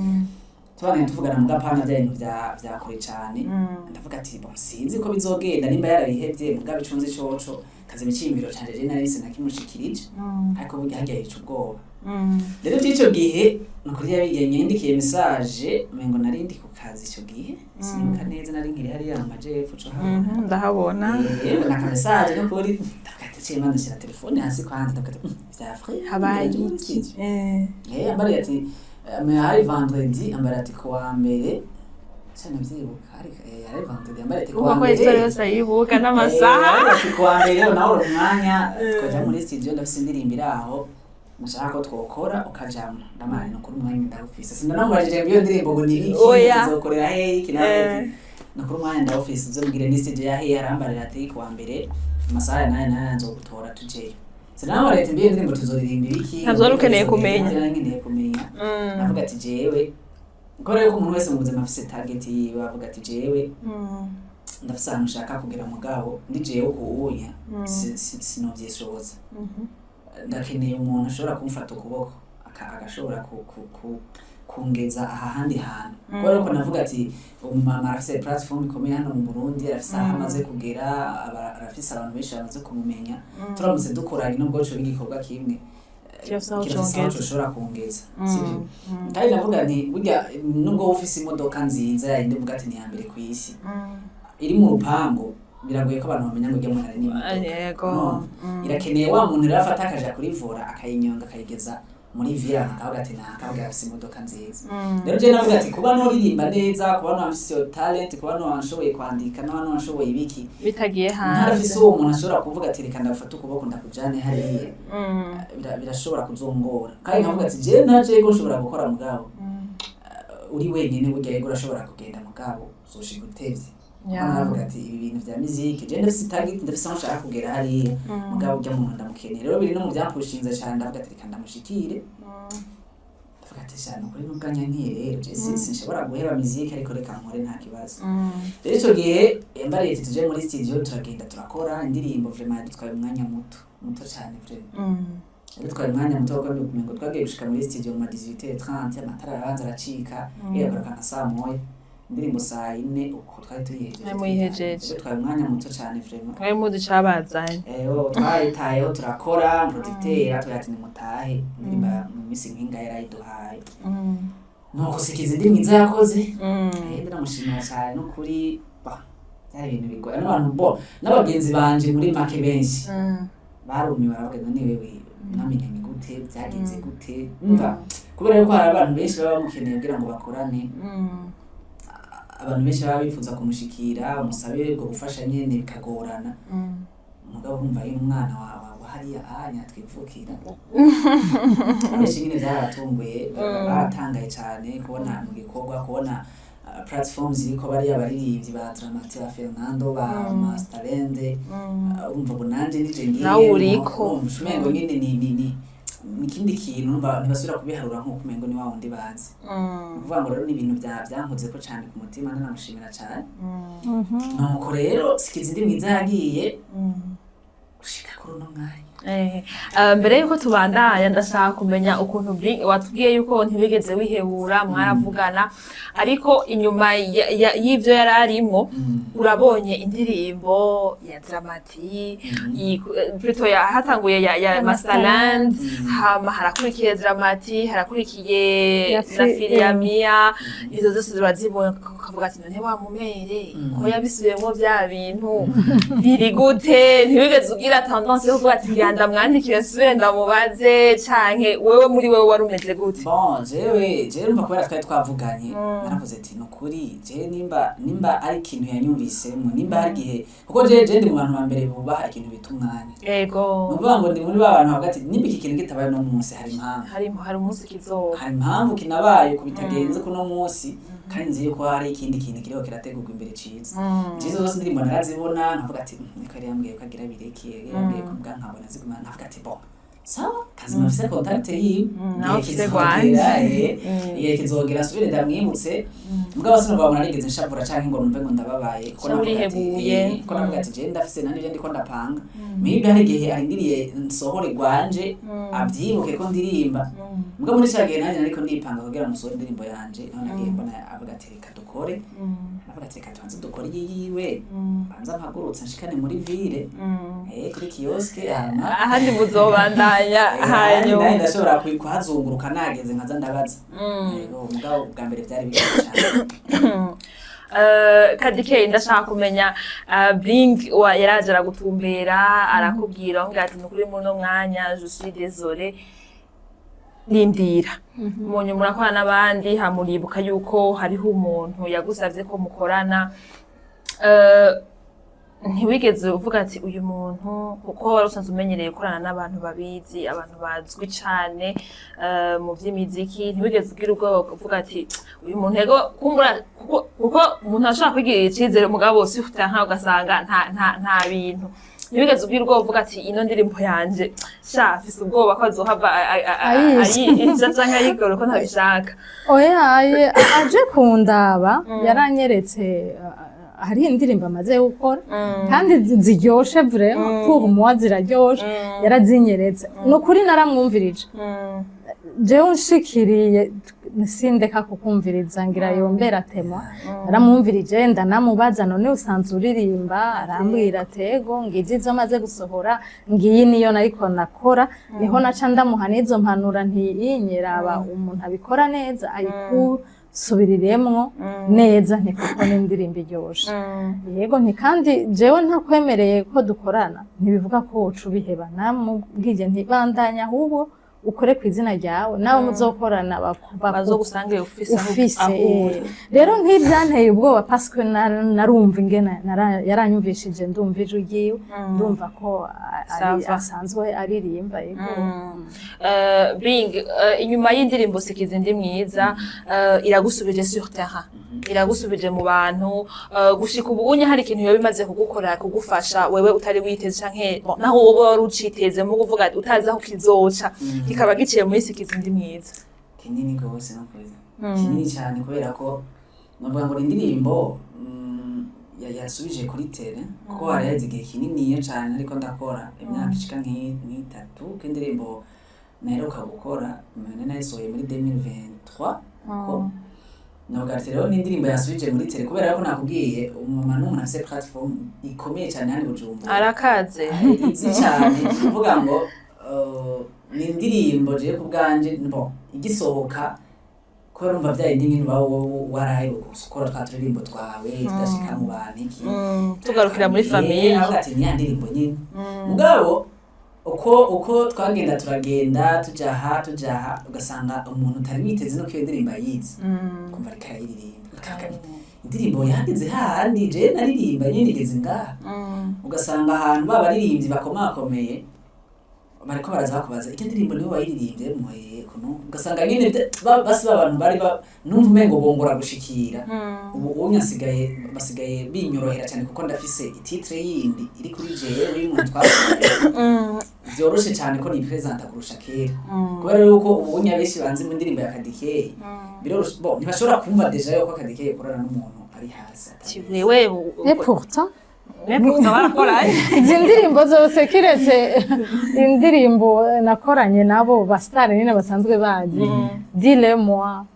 tubane tuvugana mu gapana bya bintu bya kure cyane ndavuga ati sinzi ko bizogenda nimba yarabihevye mugabo icunze coco kaze bicimbiro cyane je nari sina kimushikirije ariko burya hagiye ico ubwoba rero cyo gihe nukuri yanyendikiye message mengo nari ndi ku kazi ico gihe sinimka neza nari nkiri hari ya majepfo co hano ndahabona na message no kuri ndakati imana shyira telefone hasi kwanza ndakati vya frère habaye iki ambari ati hari vendredi ambara ati kuwa mbere cyane byibuka hari vendredi ambara ati kuwa mbere uko yose yibuka n'amasaha ati kuwa mbere naho umwanya twaja muri studio ndafise indirimbo aho mushaka ko twokora ukajamo ndamari no kuri umwanya ndawufise sindanamubajije iyo ndirimbo ngo niri izokorera iki nawe no kuri umwanya ndawufise uzomugire ni studio yahe arambarira ati kuwa mbere amasaha nayo nzogutora tujeyo sinama leta ndirimbo tuzoririmba iki ntabwo ukeneye kumenya navuga ati jewe Kore ko umuntu wese mu buzima afise target yiwe avuga ati jewe ndafise ahantu nshaka kugera mugabo ndi jewe kuwunya sinovyishoboza ndakeneye umuntu ashobora kumfata ukuboko agashobora kungeza ahandi hantu kubera ko navuga ati umumama arafise platform ikomeye hano mu Burundi arafise aho amaze kugera arafise abantu benshi bamaze kumumenya turamutse dukoranye nubwo cyo igikorwa kimwe kirashobora kungeza sivyo kandi navuga nti burya nubwo ufise imodoka nziza yindi mvuga ati ni ya mbere ku isi iri mu rupango biragoye ko abantu bamenya ngo ujya mu ntara yego irakeneye wa muntu rero afata akaja kurivura akayinyonga akayigeza muri via akavuga ati nakavuga afise imodoka nziza rero je navuga ati kuba no ririmba neza kuba no afise talent kuba no anshoboye kwandika no anshoboye ibiki bitagiye hanze ntarafise uwo muntu ashobora kuvuga ati reka ndafata ukuboko ndakujane hariya birashobora kuzongora kandi navuga ati je naje ego nshobora gukora mugabo uri wenyine burya ego urashobora kugenda mugabo uzoshika utevye navuga ati ibi bintu vya muziki je ndafise target ndafise aho nshaka kugera hariya mugabo ujya mu nda mukeneye rero biri no mu byampushinze cyane ndavuga ati reka ndamushikire ndavuga ati cyane kuri n'ubwanya nkire je sinshobora guheba muziki ariko reka nkore nta kibazo rero ico gihe yambariye tuje muri studio turagenda turakora indirimbo vraiment dutwaye umwanya muto cyane vraiment dutwaye umwanya muto kandi kumengo twagiye gushika muri studio mu 18:30 amatara arabanza aracika yagaruka nka saa moya indirimbo saa 4 uko twari tuyihejeje twari umwanya muto cyane vraiment twari muzi cabazanye twayitayeho turakora producteur twati ni mutahe indirimbo mu misi nkinga yarayiduhaye nuko sikiza indimi nziza yakoze ndamushimira cyane no kuri byari ibintu bigoye n'abantu n'abagenzi banje muri make benshi barumiwe baravuga ni wewe namenyanye gute byagenze gute umva kubera ko hari abantu benshi baba bamukeneye kugira ngo bakorane abantu benshi baba bifuza kumushikira umusabe bwo gufasha nyene bikagorana umugabo urumva ari umwana wawe hariya ahanya twivukira benshi nyine byaratunguye baratangaye cyane kubona mu gikorwa kubona platforms ziriko bariya baririmbyi ba Dramati ba Fernando ba Masterende urumva ngo nanje nije ngiye nawe uriko umengo nyine ni ikindi kintu ntibasubira kubiharura nko kumengo ni wa wundi bazi kuvuga ngo rero ni ibintu byankoze ko cyane ku mutima ndanamushimira cyane nuko rero sikiza indi mwiza yagiye gushika kuri uno mwanya mbere yuko tubandanya ndashaka kumenya ukuntu watubwiye yuko ntibigeze wihebura mwaravugana ariko inyuma y'ivyo yararimo urabonye indirimbo ya Dramati plutôt hatanguye ya Masterland hama harakurikiye Dramati harakurikiye na Filiamia izo zose zirazibonye kavuga ati none wa mumere ko yabisubiyemo bya bintu biri gute ntibigeze ugira tendance yo kuvuga ati ndamwandikira sube ndamubaze canke wewe muri wewe warumeze gute bon jewe mva kubera twari twavuganye naravuze ati nukuri je nimba ari ikintu yanyumvisemo nimba hari gihe kuko je ndi mu bantu bambere bubaha ikintu bitumwanya yego nuvuga ngo ndi muri ba bantu hagati nimba iki kintu kitabaye no munsi hari impamvu hari umunsi kizoba hari impamvu kinabaye kubitagenze ko no munsi kandi nzi yuko hari ikindi kintu kiriho kirategurwa imbere ciza ciza zose ndirimbo narazibona nkavuga ati niko yari yambwiye ko agira birekeye yambwiye ko mbwa nkabona ziguma navuga ati bon sawa kazi mafise contact yiwe nawe ufise gwanje iye kizogera subire ndamwimutse mugabo sinumva ngo narigeze nshavura canke ngo numve ngo ndababaye ko nurihebuye ko navuga ati je ndafise nanje ndiko ndapanga mibi hari gihe arindiriye nsohore gwanje avyibuke ko ndirimba mugabo muri cyageye nanje nariko ndipanga kugira musohore indirimbo yanje none nagiye mbona avuga ati reka dukore avuga ati reka tubanze dukore yiwe banza mpagurutse nshikane muri ville kuri kioske ahandi muzobandanya hanyuma ndashobora kuhazunguruka nageze nkaza ndabaza yego mugabo bwa mbere byari bigoye cyane Kadie ndashaka kumenya Bring yaraje aragutumbera arakubwira ngo ati nukuri muri no mwanya je suis désolé Lindira munyu murakorana n'abandi hamuribuka yuko hariho umuntu yagusavye ko mukorana ntiwigeze uvuga ati uyu muntu kuko wari usanzwe umenyereye gukorana n'abantu babizi abantu bazwi cyane mu by'imiziki ntiwigeze ugira ubwoba uvuga ati uyu muntu yego kuko umuntu ashobora kwigirira icyizere umugabo wose ufite nkaho ugasanga nta bintu ntibigeze ubwira ubwoba uvuga ati ino ndirimbo yanje sha afise ubwoba ko azohava ayica canke ayigora ko ntabishaka oya aje kundaba yaranyeretse hari indirimbo amaze gukora kandi ziryoshe vraiment pour moi ziraryoshe yarazinyeretse nukuri naramwumvirije jewe unshikiriye sindeka kukumviriza ngira yombera tema naramwumvirije ndanamubaza none usanzwe uririmba arambwira atego ngizi zo maze gusohora ngiyi niyo nariko nakora niho naca ndamuha n'izo mpanura ntiyinyeraba umuntu abikora neza ayikusubiriremwo neza kuko n'indirimbo iryoshe yego kandi jewe ntakwemereye ko dukorana ntibivuga ko woca ubiheba namubwije ntibandanya ahubwo ukore ku izina ryawe nawe muzokorana bazogusange ufise rero ntibyanteye ubwoba parce que narumva ingene yaranyumvishije ndumva ijwi ryiwe ndumva ko asanzwe aririmba yego Bing inyuma y'indirimbo sikiza ndi mwiza iragusubije sur terrain iragusubije mu bantu gushika ubunye hari ikintu yo bimaze kugukorera kugufasha wewe utari witeze canke naho wowe wari uciteze mu kuvuga utazi aho kizoca kikaba giciye muri sikiza ndi mwiza kinini gose no kweza kinini cyane kubera ko navuga ngo indirimbo yasubije kuri tele kuko hari heze igihe kinini cyane ariko ndakora imyaka ishika nk'itatu k'indirimbo naheruka gukora none nayisohoye muri 2023 ko navuga ati rero n'indirimbo yasubije muri tele kubera ko nakubwiye umumama n'umuntu afise platform ikomeye cyane hano Bujumbura arakaze izi cyane kuvuga ngo ni indirimbo je kubganje igisohoka ko urumva bya indimi bawo waraye gukora twaturirimbo twawe tudashika mu bantu iki tugarukira muri famille ati ni indirimbo nyine mugabo uko twagenda turagenda tujaha ugasanga umuntu utari witeze no kiyo ndirimbo yize kumva rikayiririmba indirimbo yanditse handi je naririmba nyine igeze ngaha ugasanga ahantu babaririmbyi bakomakomeye bariko baraza bakubaza icyo ndirimbo niwe wayiririmbye muye kuno ugasanga nyine basi abantu bari numva umengo bongora gushikira ubu unyasigaye basigaye binyorohera cyane kuko ndafise ititre yindi iri kuri jewe y'umuntu twavuye byoroshe cyane ko ni presenta kurusha kera kubera yuko ubu unyabeshi banze mu ndirimbo ya Kadie biroroshe ntibashobora kumva deja yuko Kadie yakorana n'umuntu ari hasi et pourtant izi ndirimbo zose kiretse indirimbo nakoranye nabo basitari nyine basanzwe bazi dis-le-moi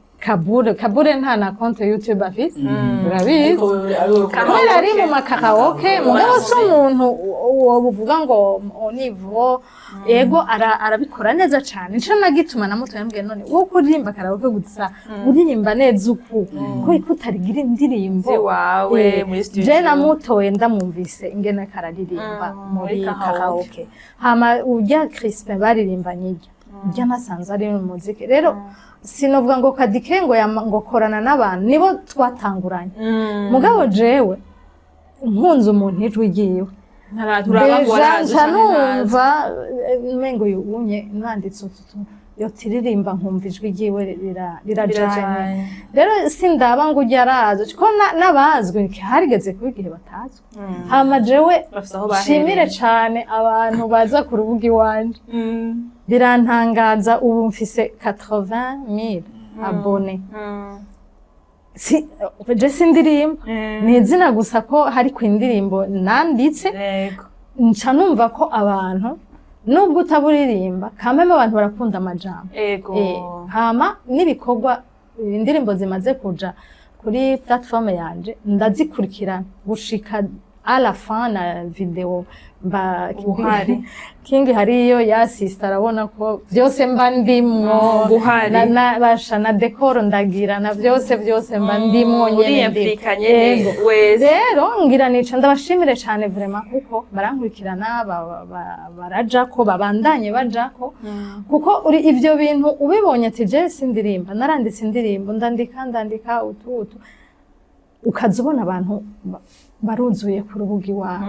Kabure nta na konte YouTube afite urabizi Kabure ari mu makaraoke mugabo se umuntu wobuvuga ngo onivo ego arabikora neza cyane nico nagituma namuto yambwiye none wo kuririmba karaoke gusa uririmba neza uku ko ikutarigira indirimbo wawe muri studio je namutoye ndamumvise ingene kararirimba muri karaoke hama ujya Crispe baririmba nyijya ujya nasanze ari mu muziki rero sinovuga ngo Kadie ngo korana n'abantu nibo twatanguranye mugabo jewe mpunze umuntu ijwi giwe numva mengo yunye nanditse ututu yotiririmba nkumva ijwi giwe rirajanye rero sindaba ngo ujya arazo ko nabazwe harigeze ku gihe batazwe hama jewe shimire cyane abantu baza ku rubuga iwanje birantangaza ubu mfise 80,000 abone je sindirimba ni izina gusa ko hari ku indirimbo nanditse nca numva ko abantu nubwo utaburirimba kameme abantu barakunda amajambo hama n'ibikorwa indirimbo zimaze kuja kuri platform yanje ndazikurikirana gushika à la fin na video mba kingi hariyo ya sister arabona ko byose mba ndimwo na basha na decor ndagira na byose mba ndimwo nyene rero ngira nica ndabashimire cyane vraiment kuko barankurikirana barajako babandanye bajako kuko uri ivyo bintu ubibonye ati je sindirimba naranditse indirimbo ndandika utu ukazubona abantu baruzuye ku rubuga iwawe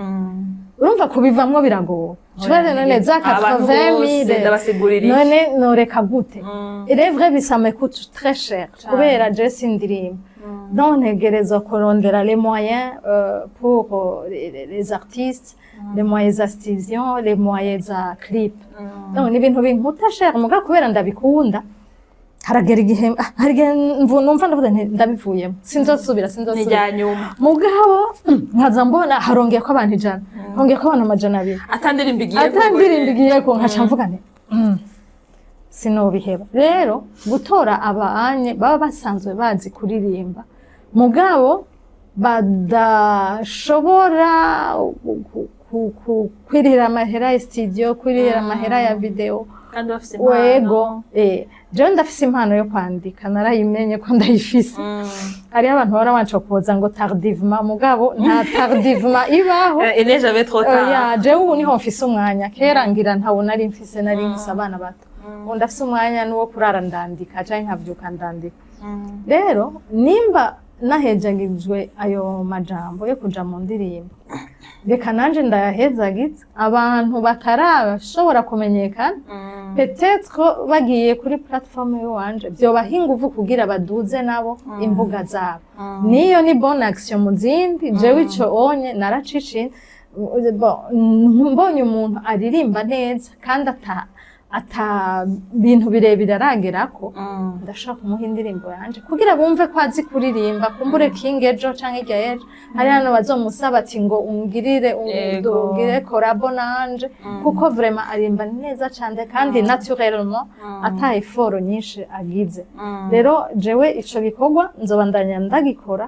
urumva kubivamwo biragoye cubere none za 80,000 none noreka gute il est vrai ça me coûte très cher kubera je sindirimba donc ntegerezwa kurondera les moyens pour les artistes les moyens za studio les moyens za clip donc ni ibintu binkuta cher muga kubera ndabikunda haragera igihe numva ndavuga nti ndabivuyemo sinzosubira nijyanyuma mugabo nkaza mbona harongeye ko abantu 100 hongeye ko abantu 200 atandirimbigiye ko nkaca mvuga nti sinobiheba rero gutora abanye baba basanzwe bazi kuririmba mugabo badashobora kwirira amahera ya studio kwirira amahera ya video kandi bafise impano jewe ndafise impano yo kwandika narayimenye ko ndayifise hariho abantu bahora bancokoza ngo tardivement mugabo nta tardivement ibaho il n'est jamais trop tard jewe ubu niho mfise umwanya kera ngira ntawo nari mfise abana bato ndafise umwanya n'uwo kurara ndandika canke nkavyuka ndandika rero nimba nahejagijwe ayo majambo yo kuja mu ndirimbo reka nanje ndayahezagiza abantu batarashobora kumenyekana peut-être bagiye kuri platform yanje vyobaha inguvu kugira baduze nabo imbuga zabo niyo ni bonne action mu zindi jewe ico onye naracici mbonye umuntu aririmba neza kandi ata bintu birebire aragerako ndashaka kumuha indirimbo yanje kugira bumve ko azi kuririmba kumbure King ejo canke Gael hari hano bazomusaba ati ngo ungirire ungire korabo nanje kuko vraiment arimba neza cyane kandi naturellement ata effort nyinshi agize rero jewe ico gikorwa nzobandanya ndagikora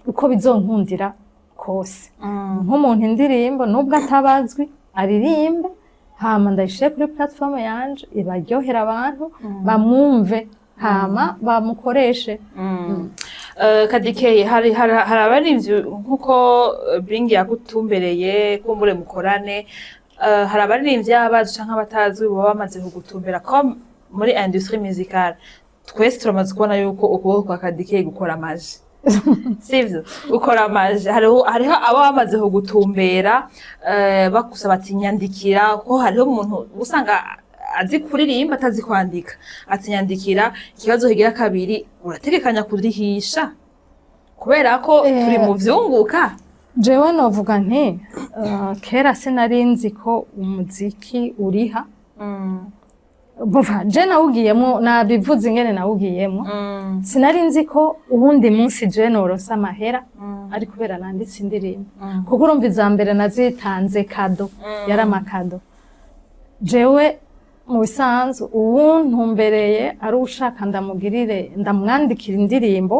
uko bizonkundira kose nk'umuntu indirimbo nubwo atabazwi aririmbe hama ndayishire kuri platform yanje ibaryohera abantu bamwumve hama bamukoreshe Kadie hari abarinzi nkuko Bring yagutumbereye kumbure mukorane hari abarinzi abazi canke abatazwi baba bamaze kugutumbera ko muri industrie musicale twese turamaze kubona yuko ukuboko kwa Kadie gukora amaji sivyo ukora amaji hariho abo bamaze kugutumbera bakusaba ati nyandikira ko hariho umuntu usanga azi kuririmba atazi kwandika ati nyandikira ikibazo higira kabiri urategekanya kurihisha kubera ko turi mu vyunguka jewe novuga nti kera sinarinzi ko umuziki uriha Bova, je nawugiyemo nabivuze ingene nawugiyemo sinarinzi ko ubundi munsi je norosa amahera ari kubera nanditse indirimbo kuko urumva izambere nazitanze kado yari amakado jewe mu bisanzwe ubu ntumbereye ari ushaka ndamwandikira indirimbo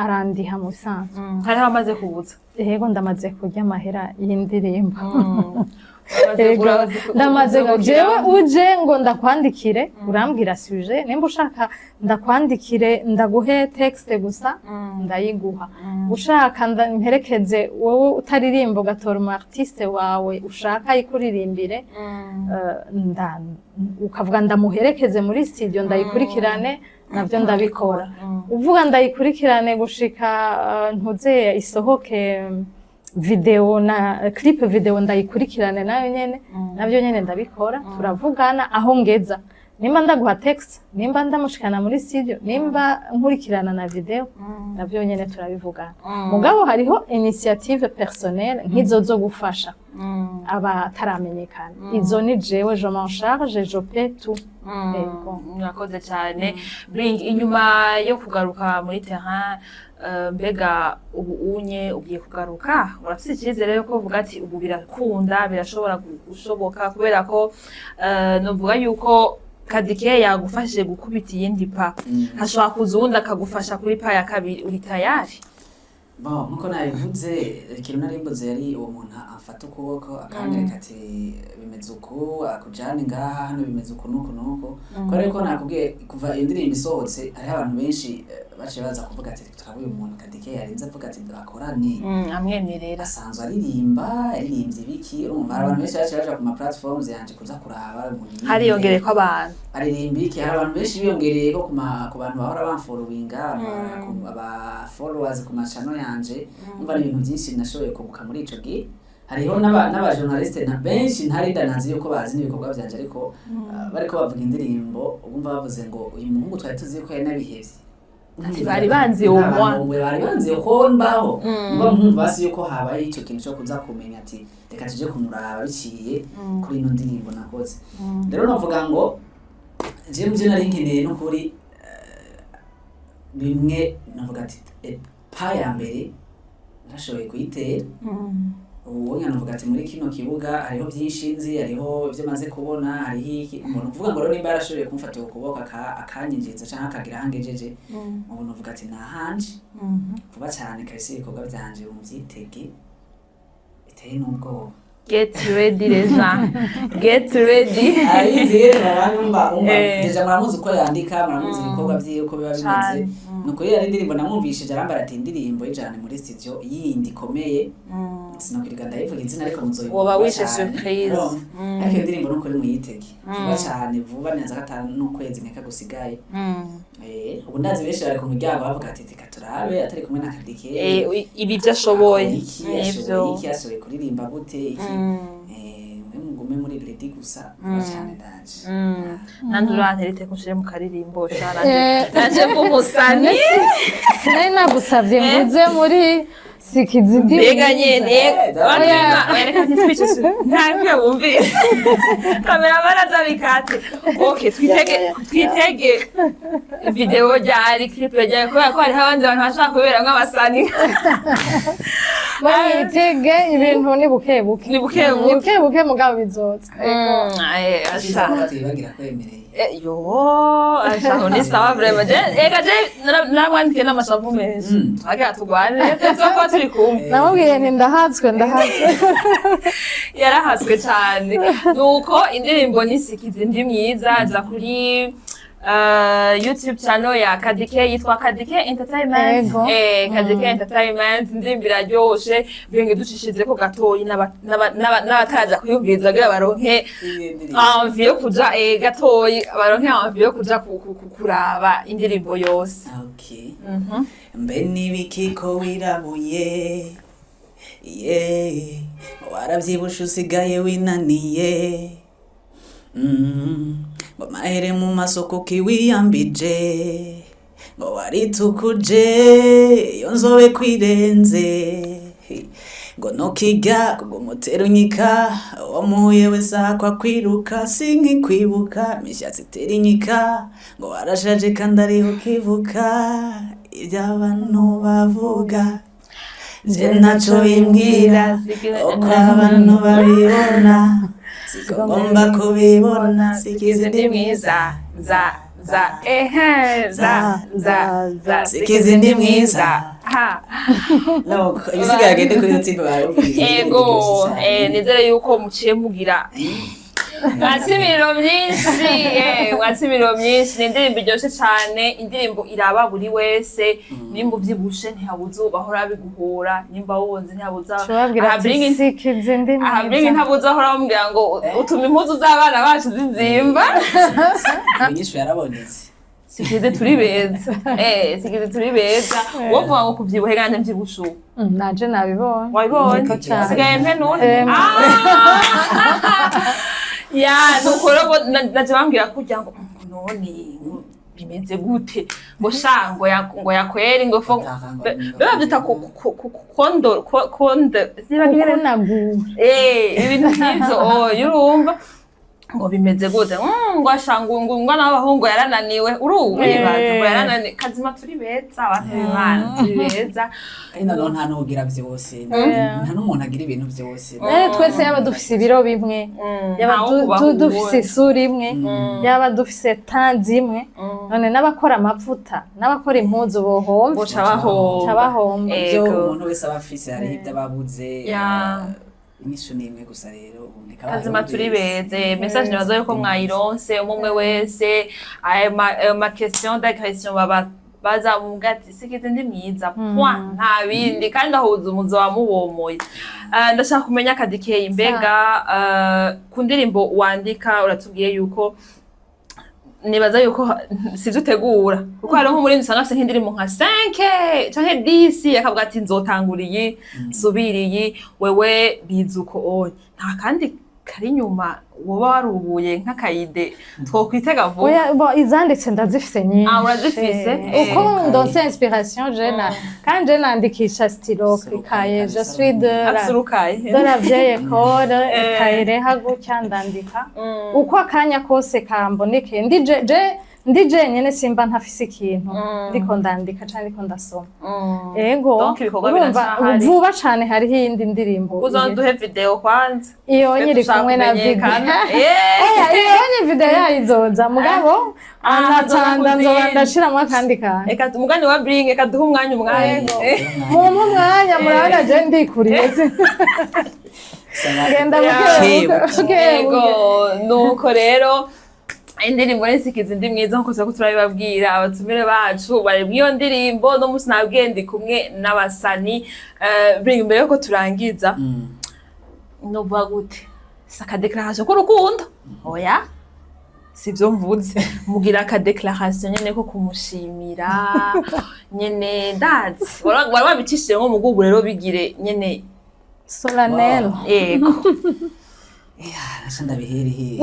arandiha mu bisanzwe hariho amaze kubuza yego ndamaze kurya amahera y'indirimbo ndamaze jewe uje ngo ndakwandikire urambwira sujet nimba ushaka ndakwandikire ndaguhe texte gusa ndayiguha ushaka mperekeze wowe utaririmba ugatora umu artiste wawe ushaka yikuririmbire ukavuga ndamuherekeze muri studio ndayikurikirane navyo ndabikora uvuga ndayikurikirane gushika ntuze isohoke video na clip video ndayikurikirane nayo nyene navyo nyene ndabikora turavugana aho ngeza nimba ndaguha text nimba ndamushikana muri studio nimba nkurikirana na video navyo nyene turabivugana mugabo hariho initiative personnelle nkizo zo gufasha abataramenyekana izo ni jewe je m'en charge je paie tout murakoze cyane Bring inyuma yo kugaruka muri terrain mbega ubu unye ugiye kugaruka urafite icyizere yuko uvuga ati ubu birakunda birashobora gushoboka kubera ko novuga yuko Kadie yagufashije gukubita iyindi pa hashobora kuza uwundi akagufasha kuri pa ya kabiri uri tayari bon nkuko nabivuze ikintu narimbuze yari uwo muntu afata ukuboko akanyereka ati bimeze uku akujana ngaha hano bimeze uku nuko kore ko nakubwiye kuva indirimbo isohotse hari abantu benshi baje baza kuvuga ati twabuye umuntu Kadie yarinze avuga ati akorani amwemerera asanzwe aririmbye ibiki urumva abantu benshi baje ku ma platforms yanje kuza kuraba hari yongereye ko abantu aririmbiki hari abantu benshi biyongereye ko ku bantu bahora banfollowinga aba followers ku machannel yanje umva ibintu byinshi nashoboye kubuka muri ico gihe hariho n'aba journaliste na benshi ntarinda nazi yuko bazi n'ibikorwa byanje ariko bariko bavuga indirimbo ubumva bavuze ngo uyu muhungu twari tuzi ko yari nabihevye ati bari banzi uwo mwa bari banzi ko mbaho ngo nkumva basi yuko habaye ico kintu cyo kuza kumenya ati reka tuje kumuraba biciye kuri ino ndirimbo nakoze rero novuga ngo je muje nari nkeneye no kuri bimwe navuga ati pa ya mbere nashoboye kuyitera ubu navuga ati muri kino kibuga hariho byinshi nzi hariho ibyo maze kubona hariho iki umuntu uvuga ngo rero nimba yarashoboye kumfata ukuboko akanyinjiza cyangwa akagira hangejeje ubu navuga ati nahanje vuba cyane kahise ibikorwa byanje mubyitege biteye n'ubwoba. Get ready les gens. Get ready. Ayize umva deja muramuzi uko yandika muramuzi ibikorwa byiye uko biba bimeze nuko yari indirimbo namwumvishije arambara ati indirimbo ijana muri studio yindi komeye sinokwiga ndayivuga izina ariko muzoyivuga woba wishe surprise ariko indirimbo nuko uri muyitege vuba cyane vuba neza gatanu n'ukwezi nkeka gusigaye ubu ndazi benshi bari ku muryango bavuga ati tika turabe atari kumwe na Kadie ibi byashoboye ivyo iki yashoboye kuririmba gute iki mugume muri ready gusa cyane ndaje nandurante kushire mu karirimbo sharanje naje kumusani sinari nagusavye nguze muri sikizi ndi mbega nyene reka ntitwice ntabwo wumvise kamera barazabikate okay twitege video ryari clip ryari ko hari abandi bantu bashaka kubera nk'abasani bayitege ibintu ni buke mugabo bizoza ashaka bagira kwemereye yo ashaka ni sawa vraiment ega je naramwandikiye n'amashavu menshi agira tugwane tuzoko turi kumwe namubwiye nti ndahatswe yarahatswe cyane nuko indirimbo nisikize ndi myiza za kuri YouTube channel ya Kadie yitwa Kadie Entertainment Kadie Entertainment indirimbo iraryoshe bwenge dushishize ko gatoyi n'abataza kuyumviriza kugira baronke envie yo kuja gatoyi baronke envie yo kuja kuraba indirimbo yose. Okay mbe nibikiko wirabuye waravyibusha usigaye winaniye ngo mahere mu masoko kiwiyambije ngo waritukuje iyo nzobe kwirenze ngo nokijya kugumutera unyika wamuye wese akwa kwiruka sinkikwibuka mishatsi itera inyika ngo warashaje kandi ariho kivuka iby'abantu bavuga je ntaco bimbwira uko abantu babibona sigomba kubibona sikize ndi mwiza za sikize ndi mwiza no ibisigaye gende kuri YouTube bayo yego nizere yuko muciye mugira Mwatsimiro myinshi ni indirimbo iryoshe cyane indirimbo iraba buri wese nimba uvyibushe ntihabuze bahora biguhura nimba wonze ntihabuza ahabringi ntabuza ahora bambwira ngo utuma impuzu z'abana bacu zizimba inyishu yarabonetse sikize turi beza sikize turi beza wovuga ngo kuvyibuhe kandi mvyibushu naje nabibonye wabibonye sigaye mpe none ya nuko naje bambwira kugira ngo none bimeze gute ngo shango yakweri ngo fo baba byita kondo nagura ibintu nk'ivyo yurumva ngo bimeze gute ngo ashango ngo n'abahungu yarananiwe urubibaza ngo yarananiwe kazima turi beza abantu b'Imana turi beza ino nta nugira byose nta n'umuntu agira ibintu byose twese yaba dufise ibiro bimwe yaba dufise isura imwe yaba dufise tanzi imwe none n'abakora amavuta n'abakora impuzu bohomba cabahomba ibyo umuntu wese aba afise hari ibyo ababuze inyishu ni imwe gusa rero kazima turi beze message nibaza yuko mwayironse umwe wese ma question d'agression baza mugati sikize ndi myiza point nta bindi kandi ahuza umuzo wa mubomoye ndashaka kumenya Kadie mbega ku ndirimbo wandika uratubwiye yuko nibaza yuko sidutegura kuko hariho muri nsanga afite nk'indirimbo nka 5 canke 10 akavuga ati nzotanguriye subiriye wewe bizuko nta kandi kari nyuma woba warubuye nk'akayide twokwitega vuba. Oya bo izanditse ndazifise nyinshi. Urazifise? Uko ndonse inspiration kandi je nandikisha stylo kaye je suis de la vieille école kaye hagutya ndandika uko akanya kose kamboneke ndije nyene simba ntafise ikintu ndiko ndandika cyane ndiko ndasoma. Ego donc ibikorwa biracahari vuba cyane hari hindi ndirimbo uzonduhe video kwanza iyo nyiri kumwe na video iyo video yayizoza mugabo anatanda nzoba ndashiramo akandi kantu eka umugani wa bring eka duha umwanya mu mwanya murabona je ndikuriye genda ego nuko rero indirimbo nisikiza indi mwiza nkuko tuba turabibabwira abatumire bacu bari mwiyo ndirimbo no musi nabwiye ndi kumwe n'abasani bring imbere yuko turangiza novuga gute saka declaration ko rukundo oya sivyo mvuze mugira aka declaration nyene ko kumushimira nyene ndazi wari wabicishije nko mu Google rero bigire nyene solennel yego Nashanda biherehe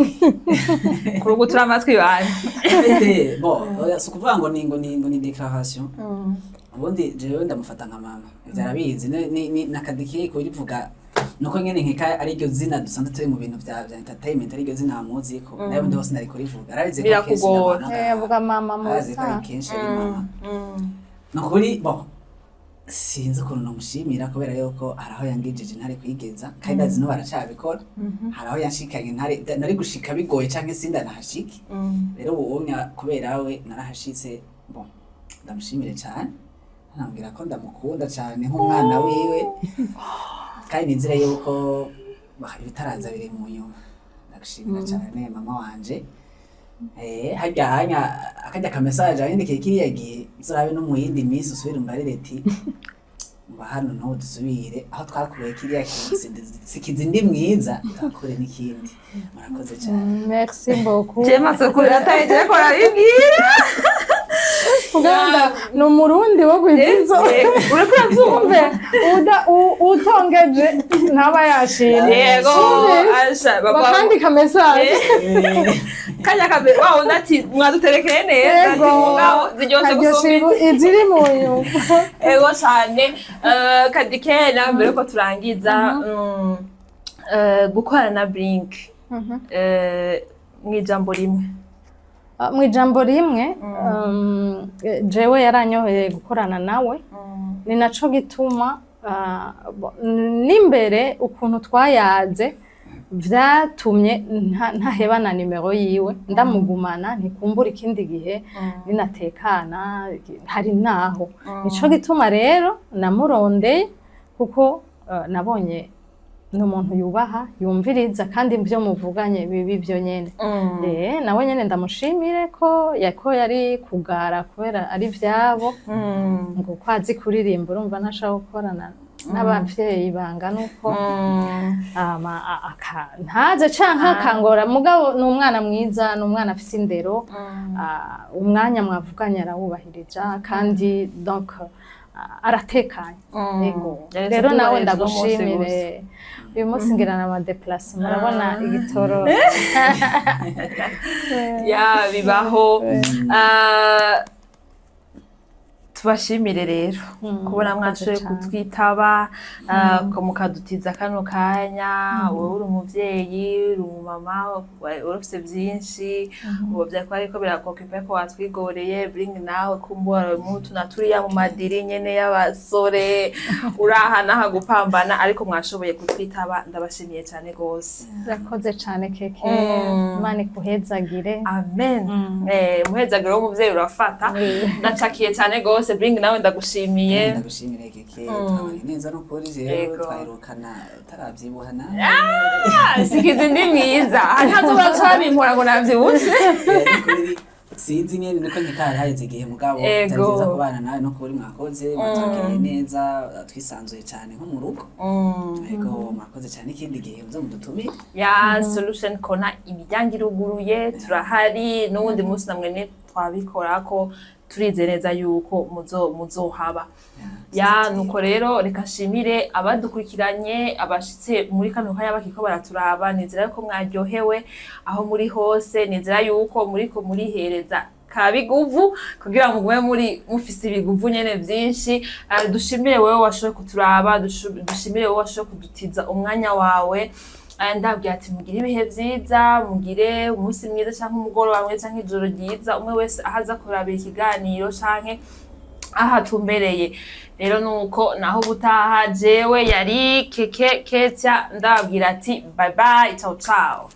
kurugutura amatwi bane bon sukuvuga ngo ni declaration ubundi jewe ndamufata nka mama byarabizi nakadike ko rivuga nuko nyene nkeka ari ryo zina dusanzwe turi mu bintu vya entertainment ari ryo zina amuzi ko nayo ndi hose ndariko rivuga arabize ko kenshi avuga mama musa nukuri bon sinzi ukuntu namushimira kubera yuko haraho yangejeje ntari kwigeza kandi azi no baracabikora haraho yanshikanye nari gushika bigoye canke sinda nahashike rero uwonya kubera we narahashitse bon ndamushimire cyane nambwira ko ndamukunda cyane nk'umwana wiwe kandi nizire yuko ibitaraza biri mu nyuma ndagushimira cyane mama wanje hajya akajya ka message ayindike kiriya gihe zarabe no mu yindi minsi usubira umbarire ati mba hano no dusubire aho twakuye kiriya sikizi ndi mwiza takure n'ikindi murakoze cyane merci beaucoup Jema sokura taje ko arabibwira uganda no murundi wo gwizizo urakura zumve utongeje ntaba yashimye yego asha bakandika message kanya kabe wao ndati mwaduterekeye neza ngao ziryoshe gusumba iziri mu nyuma ego cyane Kadie na mbere ko turangiza gukora na Blink mwijambo rimwe mwijambo rimwe jewe yaranyoheye gukorana nawe ni naco gituma n'imbere ukuntu twayaze vyatumye ntahebana nimero yiwe ndamugumana ntikumbura ikindi gihe binatekana hari naho nico gituma rero namurondeye kuko nabonye n'umuntu yubaha yumviriza kandi ibyo muvuganye bibi byo nyene nawe nyene ndamushimire ko yari kugara kubera ari vyabo ngo kwazi kuririmba urumva ntashaka gukorana n'abavyeyi banga nuko ntaze canke akangora mugabo ni umwana mwiza ni umwana afise indero umwanya mwavuganye arawubahirija kandi donc aratekanye yego rero nawe ndagushimire uyu munsi ngirana ama déplacement murabona igitoro ya bibaho tubashimire rero kubona mwashoboye kutwitaba mukadutiza kano kanya wowe uri umuvyeyi uri umumama urufise byinshi ubuvye ko ariko birakokipe ko watwigoreye bring nawe kumbura mutu naturiya mu madiri nyene y'abasore urahana hagupambana ariko mwashoboye kutwitaba ndabashimiye cyane gose rakoze cyane keke Imana ikuhezagire amen muhezagire w'umuvyeyi urafata ndacakiye cyane gose bring nawe ndagushimiye keke twabanye neza no kuri rero twayirukana taravyibuhana sikizi ndi mwiza ntazoba twabimpora ngo navyibushe sinzi nyene niko nkikara haheze igihe mugabo tageza kubana nawe no kuri mwakoze mwatwakiriye neza twisanzuye cyane nko mu rugo yego mwakoze cyane ikindi gihe muzo mudutumire ya solution kona imiryango iruguruye turahari n'ubundi munsi namwe ne twabikora ko turize neza yuko muzohaba. Ya nuko rero reka nshimire abadukurikiranye abashitse muri kano kanya bakiko baraturaba, nizera yuko mwaryohewe aho muri hose, nizera yuko muriko murihereza kabiguvu kugira ngo mwe muri mufise ibiguvu nyene vyinshi. Dushimire wewe washoboye kuturaba, dushimire wewe washoboye kudutiza umwanya wawe. Ndabwira ati mugire ibihe vyiza, mugire umunsi mwiza canke umugoroba mwiza canke ijoro ryiza, umwe wese ahaza kurabira ikiganiro canke ahatumbereye. Rero nuko naho gutaha jewe yari Keke Ketya ndabwira ati bye bye, ciao ciao.